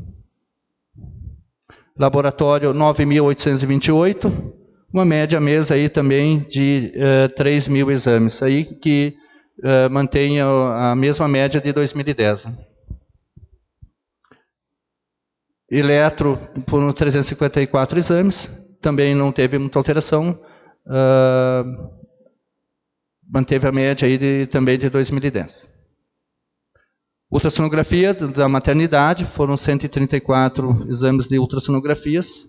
Laboratório 9.828, uma média mês aí também de 3.000 exames, aí que mantém a mesma média de 2010. Eletro foram 354 exames, também não teve muita alteração, manteve a média aí também de 2010. Ultrassonografia da maternidade, foram 134 exames de ultrassonografias,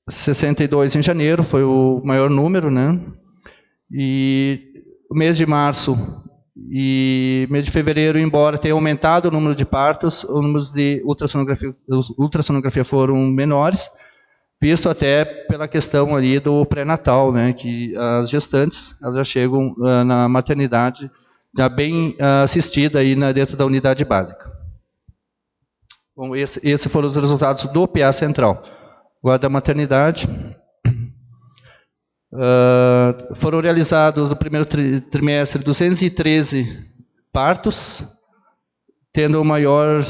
62 em janeiro, foi o maior número, né? E o mês de março e mês de fevereiro, embora tenha aumentado o número de partos, os números de ultrassonografia foram menores, visto até pela questão ali do pré-natal, né? Que as gestantes elas já chegam na maternidade já bem assistida aí dentro da unidade básica. Bom, esses foram os resultados do PA Central. Agora da maternidade. Foram realizados no primeiro trimestre 213 partos, tendo o maior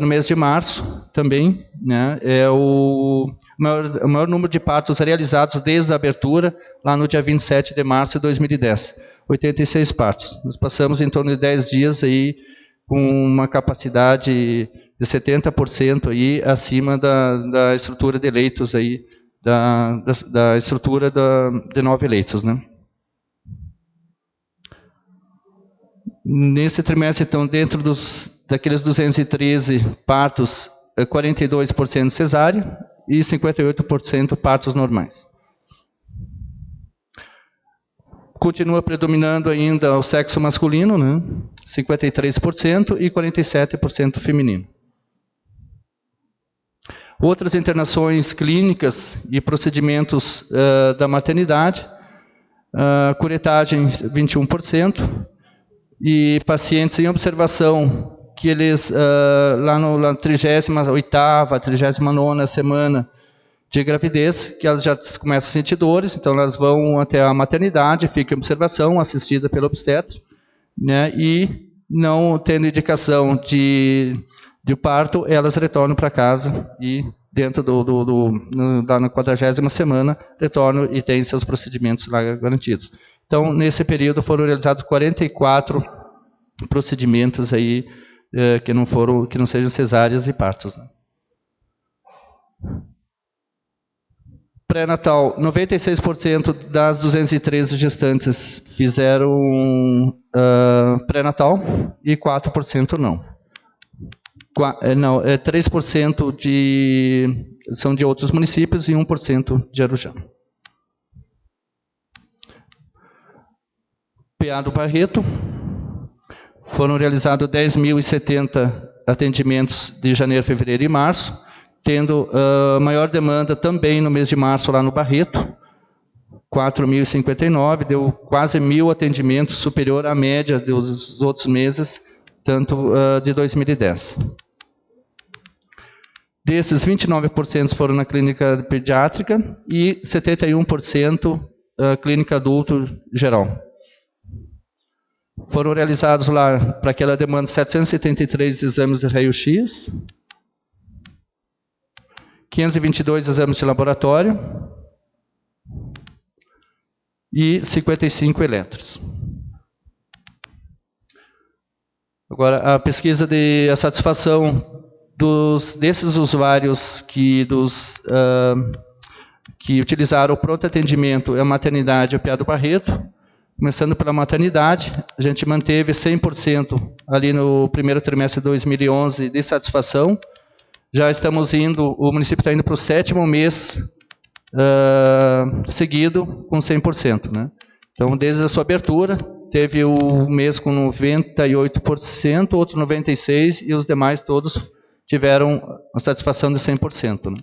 no mês de março também, né? É o maior número de partos realizados desde a abertura, lá no dia 27 de março de 2010. 86 partos. Nós passamos em torno de 10 dias aí com uma capacidade de 70% aí acima da estrutura de leitos aí, da estrutura de 9 leitos, né? Nesse trimestre, então, dentro daqueles 213 partos, 42% cesárea e 58% partos normais. Continua predominando ainda o sexo masculino, né? 53% e 47% feminino. Outras internações clínicas e procedimentos da maternidade, curetagem 21%, e pacientes em observação, que eles lá na 38ª, 39ª semana de gravidez, que elas já começam a sentir dores, então elas vão até a maternidade, ficam em observação, assistida pelo obstetra, né, e não tendo indicação de parto, elas retornam para casa e dentro na 40ª semana, retornam e têm seus procedimentos lá garantidos. Então, nesse período foram realizados 44 procedimentos aí, que não sejam cesáreas e partos, né? Pré-natal, 96% das 213 gestantes fizeram pré-natal e 4% não. 3% são de outros municípios e 1% de Arujá. PA do Barreto, foram realizados 10.070 atendimentos de janeiro, fevereiro e março, tendo maior demanda também no mês de março lá no Barreto, 4.059, deu quase 1.000 atendimentos, superior à média dos outros meses, tanto de 2010. Desses, 29% foram na clínica pediátrica e 71% clínica adulto geral. Foram realizados lá, para aquela demanda, 773 exames de raio-x, 522 exames de laboratório e 55 eletros. Agora, a pesquisa de a satisfação desses usuários que utilizaram o pronto atendimento e a maternidade e o PA do Barreto. Começando pela maternidade, a gente manteve 100% ali no primeiro trimestre de 2011 de satisfação. Já estamos o município está indo para o 7º mês seguido com 100%, né? Então, desde a sua abertura, teve o mês com 98%, outro 96%, e os demais todos tiveram a satisfação de 100%. Né?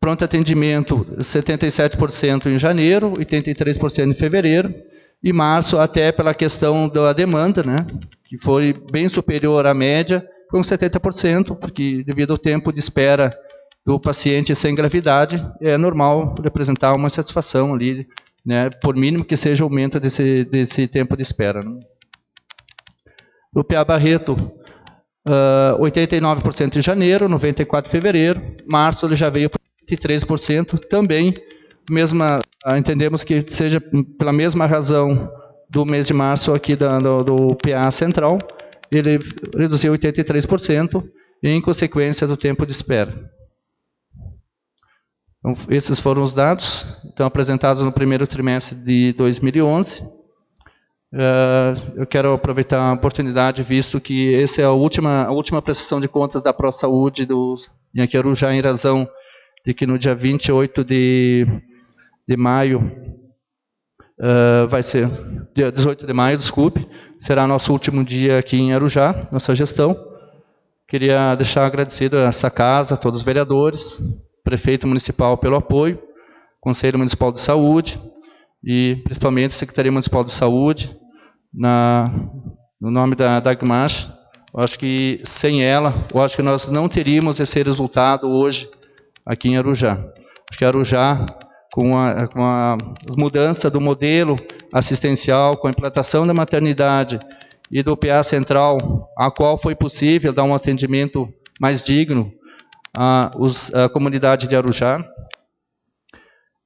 Pronto atendimento, 77% em janeiro, 83% em fevereiro, e março, até pela questão da demanda, né, que foi bem superior à média, com 70%, porque devido ao tempo de espera do paciente sem gravidade, é normal representar uma satisfação ali, né, por mínimo que seja o aumento desse tempo de espera. Né. O PA Barreto, 89% em janeiro, 94% em fevereiro. Março ele já veio para 23% também. Entendemos que seja pela mesma razão do mês de março aqui do PA Central, ele reduziu 83% em consequência do tempo de espera. Então, esses foram os dados, então apresentados no primeiro trimestre de 2011. Eu quero aproveitar a oportunidade, visto que essa é a última prestação de contas da ProSaúde em Arujá, em razão de que no dia 28 de maio, vai ser dia 18 de maio, desculpe, será nosso último dia aqui em Arujá, nossa gestão. Queria deixar agradecido a essa casa, a todos os vereadores, prefeito municipal pelo apoio, Conselho Municipal de Saúde e principalmente a Secretaria Municipal de Saúde, no nome da Dagmar. Eu acho que sem ela, eu acho que nós não teríamos esse resultado hoje aqui em Arujá. Acho que Arujá, com a mudança do modelo assistencial, com a implantação da maternidade e do PA Central, a qual foi possível dar um atendimento mais digno à comunidade de Arujá.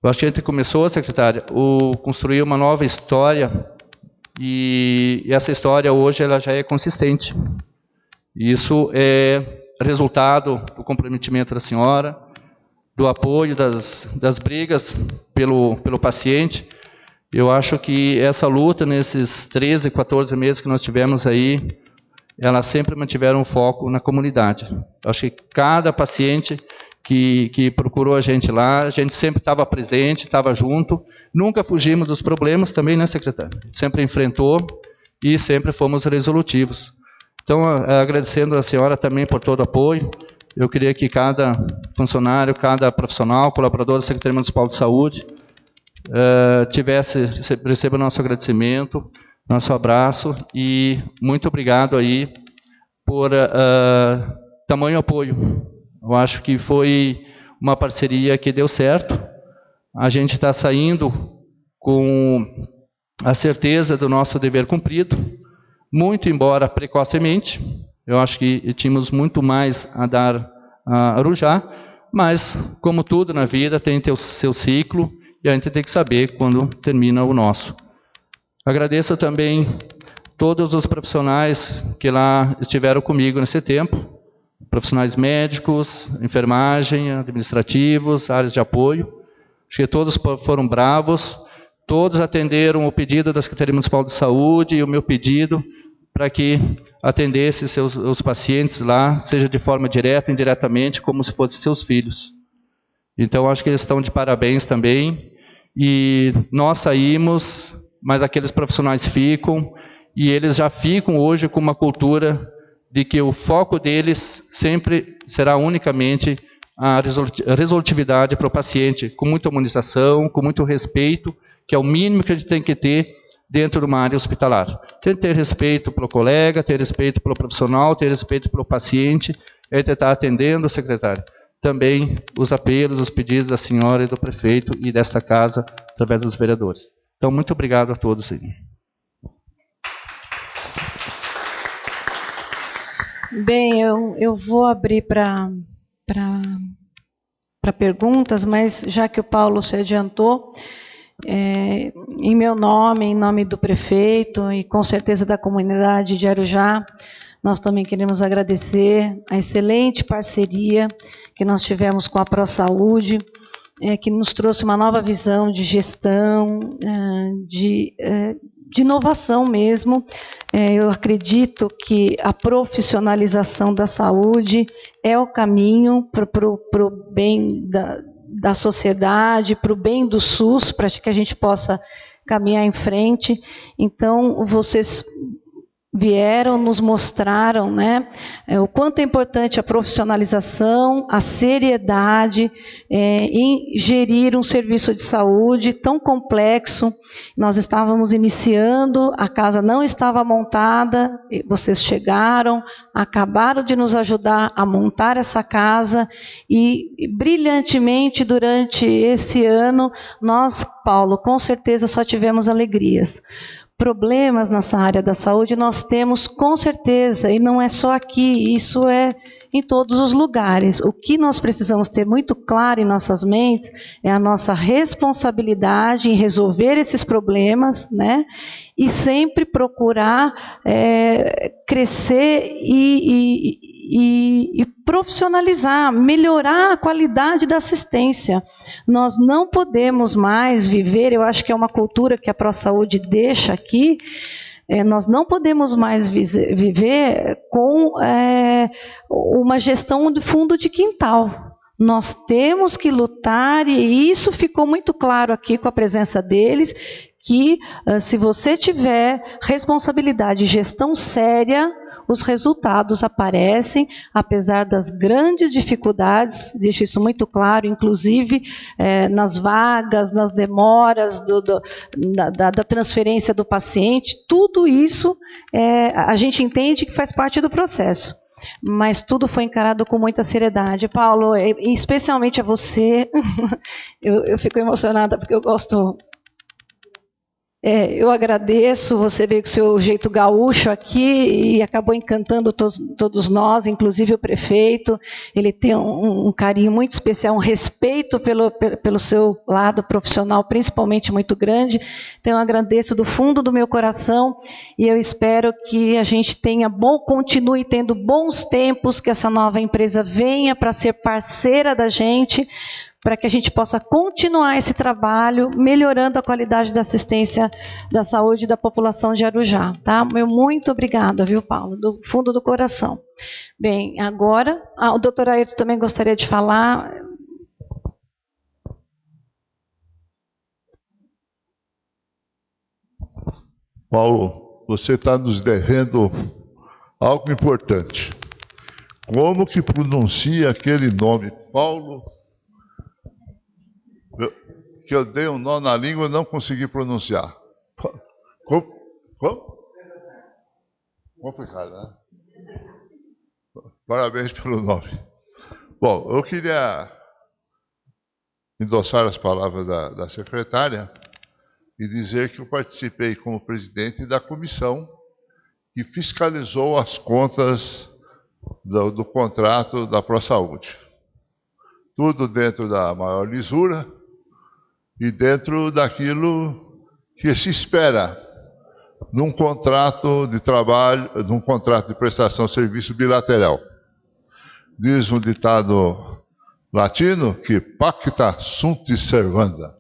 Eu acho que a gente começou, secretária, construir uma nova história, e essa história hoje ela já é consistente. Isso é resultado do comprometimento da senhora, do apoio, das brigas pelo paciente. Eu acho que essa luta, nesses 13, 14 meses que nós tivemos aí, elas sempre mantiveram foco na comunidade. Eu acho que cada paciente que procurou a gente lá, a gente sempre estava presente, estava junto, nunca fugimos dos problemas também, né, secretário? Sempre enfrentou e sempre fomos resolutivos. Então, agradecendo a senhora também por todo o apoio, eu queria que cada funcionário, cada profissional, colaborador da Secretaria Municipal de Saúde, receba nosso agradecimento, nosso abraço e muito obrigado aí por tamanho apoio. Eu acho que foi uma parceria que deu certo. A gente está saindo com a certeza do nosso dever cumprido, muito embora precocemente. Eu acho que tínhamos muito mais a dar a Arujá, mas, como tudo na vida, tem o seu ciclo e a gente tem que saber quando termina o nosso. Agradeço também todos os profissionais que lá estiveram comigo nesse tempo, profissionais médicos, enfermagem, administrativos, áreas de apoio. Acho que todos foram bravos, todos atenderam o pedido da Secretaria Municipal de Saúde e o meu pedido para que atendesse os pacientes lá, seja de forma direta, indiretamente, como se fossem seus filhos. Então, acho que eles estão de parabéns também. E nós saímos, mas aqueles profissionais ficam, e eles já ficam hoje com uma cultura de que o foco deles sempre será unicamente a resolutividade para o paciente, com muita humanização, com muito respeito, que é o mínimo que a gente tem que ter dentro de uma área hospitalar. Tem que ter respeito pelo colega, ter respeito pelo profissional, ter respeito pelo paciente, e tentar atendendo, secretário, também os apelos, os pedidos da senhora e do prefeito e desta casa, através dos vereadores. Então, muito obrigado a todos. Bem, eu vou abrir para perguntas, mas já que o Paulo se adiantou, em meu nome, em nome do prefeito e com certeza da comunidade de Arujá, nós também queremos agradecer a excelente parceria que nós tivemos com a ProSaúde, que nos trouxe uma nova visão de gestão, de inovação mesmo. Eu acredito que a profissionalização da saúde é o caminho para o bem da sociedade, para o bem do SUS, para que a gente possa caminhar em frente. Então, vocês vieram, nos mostraram, né, o quanto é importante a profissionalização, a seriedade em gerir um serviço de saúde tão complexo. Nós estávamos iniciando, a casa não estava montada, vocês chegaram, acabaram de nos ajudar a montar essa casa e brilhantemente durante esse ano, nós, Paulo, com certeza só tivemos alegrias. problemas nessa área da saúde nós temos com certeza, e não é só aqui, isso é em todos os lugares. O que nós precisamos ter muito claro em nossas mentes é a nossa responsabilidade em resolver esses problemas, né? E sempre procurar crescer e profissionalizar, melhorar a qualidade da assistência. Nós não podemos mais viver, eu acho que é uma cultura que a ProSaúde deixa aqui, nós não podemos mais viver com uma gestão de fundo de quintal. Nós temos que lutar, e isso ficou muito claro aqui com a presença deles, que se você tiver responsabilidade e gestão séria, os resultados aparecem, apesar das grandes dificuldades, deixo isso muito claro, inclusive nas vagas, nas demoras da transferência do paciente, tudo isso a gente entende que faz parte do processo. Mas tudo foi encarado com muita seriedade. Paulo, especialmente a você, eu fico emocionada porque eu gosto... eu agradeço, você veio com o seu jeito gaúcho aqui e acabou encantando todos nós, inclusive o prefeito. Ele tem um carinho muito especial, um respeito pelo seu lado profissional, principalmente muito grande. Então eu agradeço do fundo do meu coração e eu espero que a gente continue tendo bons tempos, que essa nova empresa venha para ser parceira da gente, para que a gente possa continuar esse trabalho, melhorando a qualidade da assistência da saúde da população de Arujá. Tá? Meu muito obrigada, viu, Paulo? Do fundo do coração. Bem, agora, o doutor Ayrton também gostaria de falar. Paulo, você está nos devendo algo importante. Como que pronuncia aquele nome, Paulo? Que eu dei um nó na língua e não consegui pronunciar. Como? Complicado, né? Parabéns pelo nome. Bom, eu queria endossar as palavras da secretária e dizer que eu participei como presidente da comissão que fiscalizou as contas do contrato da ProSaúde. Tudo dentro da maior lisura e dentro daquilo que se espera num contrato de trabalho, num contrato de prestação de serviço bilateral. Diz um ditado latino que pacta sunt servanda,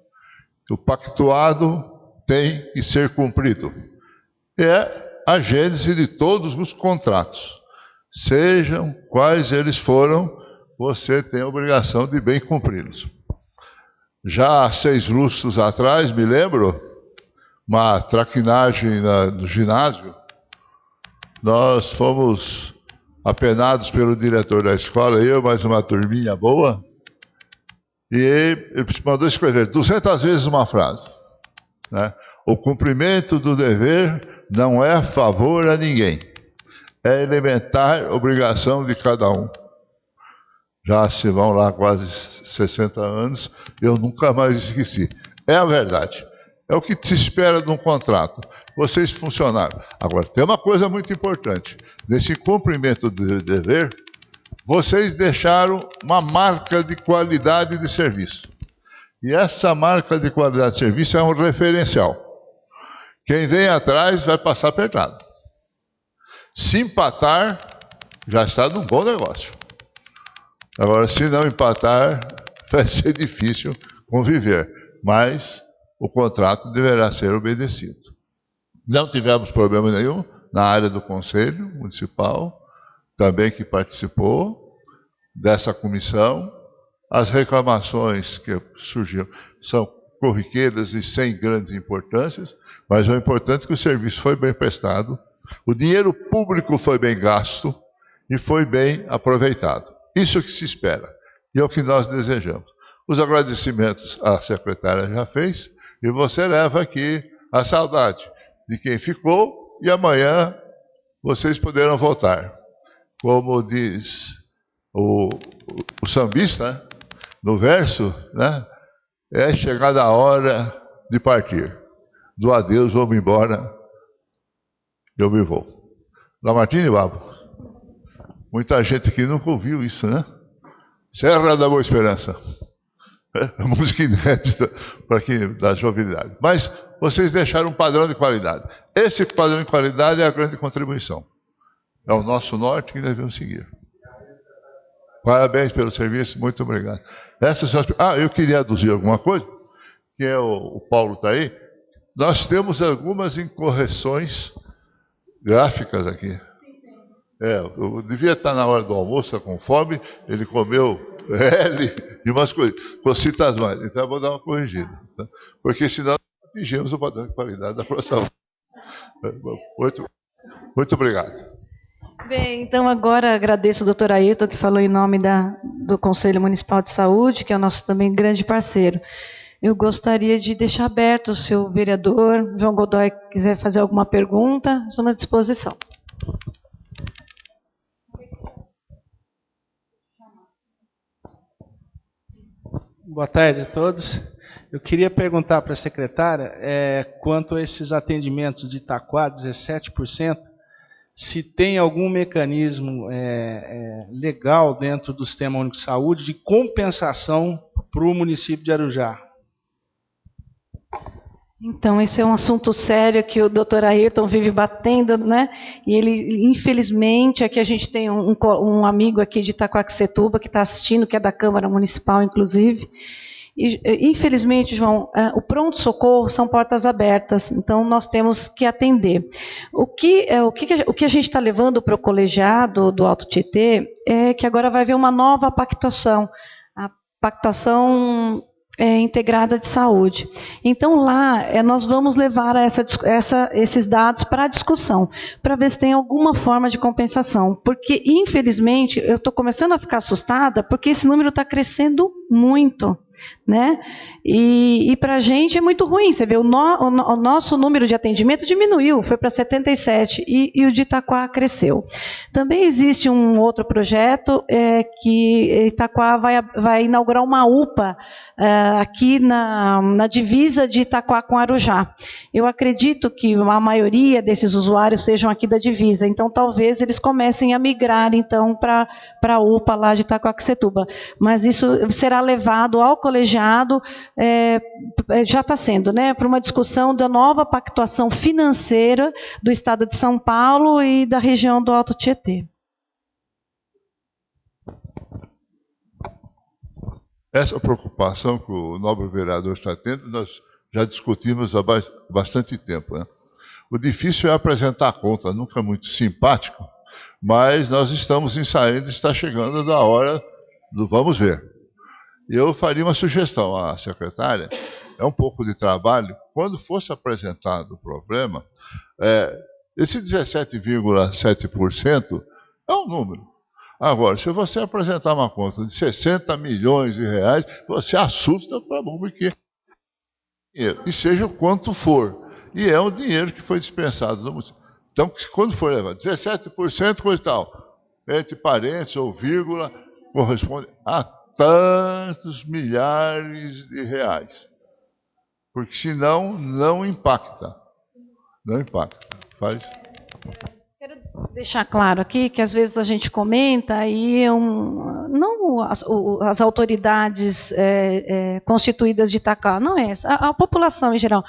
que o pactuado tem que ser cumprido. É a gênese de todos os contratos. Sejam quais eles foram, você tem a obrigação de bem cumpri-los. Já há 6 lustros atrás, me lembro, uma traquinagem no ginásio, nós fomos apenados pelo diretor da escola, eu mais uma turminha boa, e ele mandou escrever 200 vezes uma frase, né? O cumprimento do dever não é favor a ninguém, é elementar obrigação de cada um. Já se vão lá quase 60 anos, eu nunca mais esqueci. É a verdade. É o que se espera de um contrato. Vocês funcionaram. Agora, tem uma coisa muito importante. Nesse cumprimento do dever, vocês deixaram uma marca de qualidade de serviço. E essa marca de qualidade de serviço é um referencial. Quem vem atrás vai passar apertado. Se empatar, já está num bom negócio. Agora, se não empatar, vai ser difícil conviver, mas o contrato deverá ser obedecido. Não tivemos problema nenhum na área do Conselho Municipal, também que participou dessa comissão. As reclamações que surgiram são corriqueiras e sem grandes importâncias, mas o importante é que o serviço foi bem prestado, o dinheiro público foi bem gasto e foi bem aproveitado. Isso que se espera e é o que nós desejamos. Os agradecimentos a secretária já fez e você leva aqui a saudade de quem ficou e amanhã vocês poderão voltar. Como diz o sambista, no verso, né? É chegada a hora de partir. Do adeus, vamos embora, eu me vou. Lamartine, Babo. Muita gente aqui nunca ouviu isso, né? Serra da Boa Esperança. Música inédita para quem da jovialidade. Mas vocês deixaram um padrão de qualidade. Esse padrão de qualidade é a grande contribuição. É o nosso norte que devemos seguir. Parabéns pelo serviço, muito obrigado. Eu queria aduzir alguma coisa, que é o Paulo está aí. Nós temos algumas incorreções gráficas aqui. Eu devia estar na hora do almoço, tá com fome, ele comeu L e umas coisas, cocitas mais. Então eu vou dar uma corrigida, tá? Porque senão não atingimos o padrão de qualidade da próxima. Muito obrigado. Bem, então agora agradeço ao doutor Ayrton, que falou em nome do Conselho Municipal de Saúde, que é o nosso também grande parceiro. Eu gostaria de deixar aberto, se o vereador João Godoy quiser fazer alguma pergunta, estamos à disposição. Boa tarde a todos. Eu queria perguntar para a secretária, quanto a esses atendimentos de Itaquá, 17%, se tem algum mecanismo legal dentro do Sistema Único de Saúde de compensação para o município de Arujá. Então, esse é um assunto sério que o doutor Ayrton vive batendo, né? E ele, infelizmente, aqui a gente tem um amigo aqui de Itaquaquecetuba que está assistindo, que é da Câmara Municipal, inclusive. E, infelizmente, João, o pronto-socorro são portas abertas, então nós temos que atender. O que a gente está levando para o colegiado do Alto Tietê é que agora vai haver uma nova pactuação, a pactuação integrada de saúde. Então, lá, nós vamos levar esses dados para a discussão, para ver se tem alguma forma de compensação. Porque, infelizmente, eu estou começando a ficar assustada, porque esse número está crescendo muito, né? E para a gente é muito ruim. Você vê, o nosso número de atendimento diminuiu, foi para 77, e o de Itaquá cresceu. Também existe um outro projeto que Itaquá vai inaugurar uma UPA aqui na divisa de Itaquá com Arujá. Eu acredito que a maioria desses usuários sejam aqui da divisa, então talvez eles comecem a migrar então para a UPA lá de Itaquaquecetuba. Mas isso será levado ao colegiado, já está sendo, né, para uma discussão da nova pactuação financeira do Estado de São Paulo e da região do Alto Tietê. Essa preocupação que o nobre vereador está tendo, nós já discutimos há bastante tempo, né? O difícil é apresentar a conta, nunca é muito simpático, mas nós estamos ensaiando, está chegando da hora do vamos ver. Eu faria uma sugestão à secretária, é um pouco de trabalho, quando fosse apresentado o problema, esse 17,7% é um número. Agora, se você apresentar uma conta de 60 milhões de reais, você assusta para bom, porque e seja o quanto for. E é um dinheiro que foi dispensado no município. Então, quando for levado 17%, coisa e tal, entre parênteses ou vírgula, corresponde a tantos milhares de reais. Porque senão não impacta. Não impacta. Faz. Quero deixar claro aqui que às vezes a gente comenta e não as autoridades constituídas de Itaquá, não é essa, a população em geral.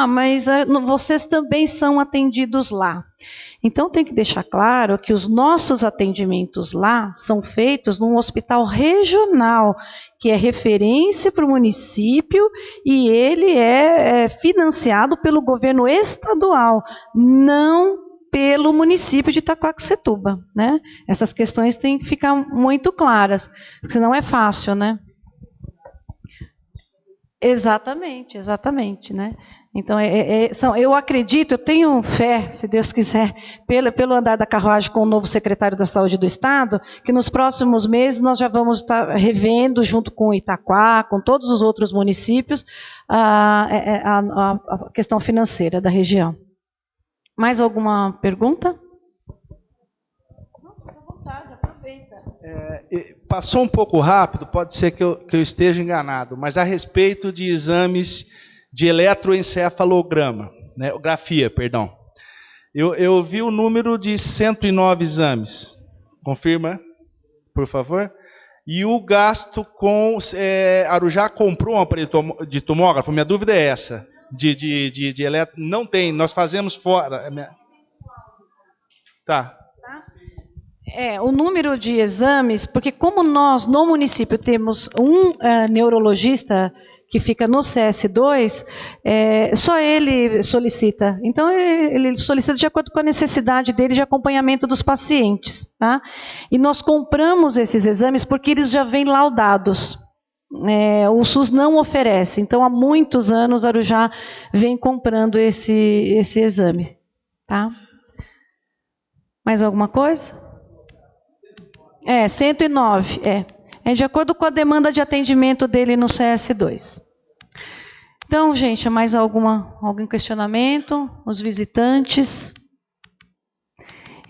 Mas vocês também são atendidos lá. Então tem que deixar claro que os nossos atendimentos lá são feitos num hospital regional, que é referência para o município e ele é financiado pelo governo estadual, não pelo município de Itaquaquecetuba, né? Essas questões têm que ficar muito claras, porque senão é fácil, né? Exatamente, né? Então, eu acredito, eu tenho fé, se Deus quiser, pelo andar da carruagem com o novo secretário da Saúde do Estado, que nos próximos meses nós já vamos estar revendo, junto com o Itaquá, com todos os outros municípios, a questão financeira da região. Mais alguma pergunta? Fica à vontade, aproveita. Passou um pouco rápido, pode ser que eu esteja enganado, mas a respeito de exames de eletroencefalograma, né, grafia, perdão. Eu vi o número de 109 exames. Confirma, por favor. E o gasto com... Arujá comprou um aparelho de tomógrafo? Minha dúvida é essa. De eletro... Não tem, nós fazemos fora. Tá. O número de exames, porque como nós no município temos um neurologista que fica no CS2, só ele solicita. Então, ele solicita de acordo com a necessidade dele de acompanhamento dos pacientes. Tá? E nós compramos esses exames porque eles já vêm laudados. O SUS não oferece. Então, há muitos anos, Arujá vem comprando esse exame. Tá? Mais alguma coisa? 109. É de acordo com a demanda de atendimento dele no CS2. Então, gente, mais algum questionamento? Os visitantes?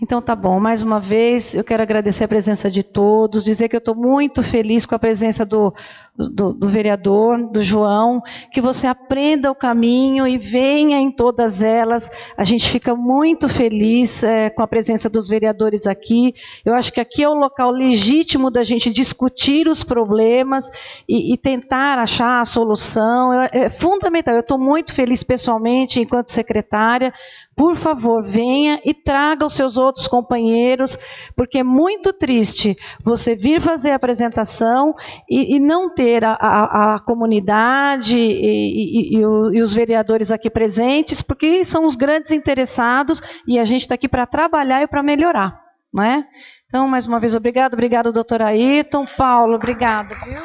Então, tá bom. Mais uma vez, eu quero agradecer a presença de todos, dizer que eu estou muito feliz com a presença do vereador, do João, que você aprenda o caminho e venha em todas elas. A gente fica muito feliz com a presença dos vereadores aqui. Eu acho que aqui é o local legítimo da gente discutir os problemas e tentar achar a solução. É fundamental. Eu estou muito feliz pessoalmente, enquanto secretária. Por favor, venha e traga os seus outros companheiros, porque é muito triste você vir fazer a apresentação e não ter a comunidade e os vereadores aqui presentes, porque são os grandes interessados e a gente está aqui para trabalhar e para melhorar. Não é? Então, mais uma vez, obrigado, doutor Ayrton. Paulo, obrigado, viu?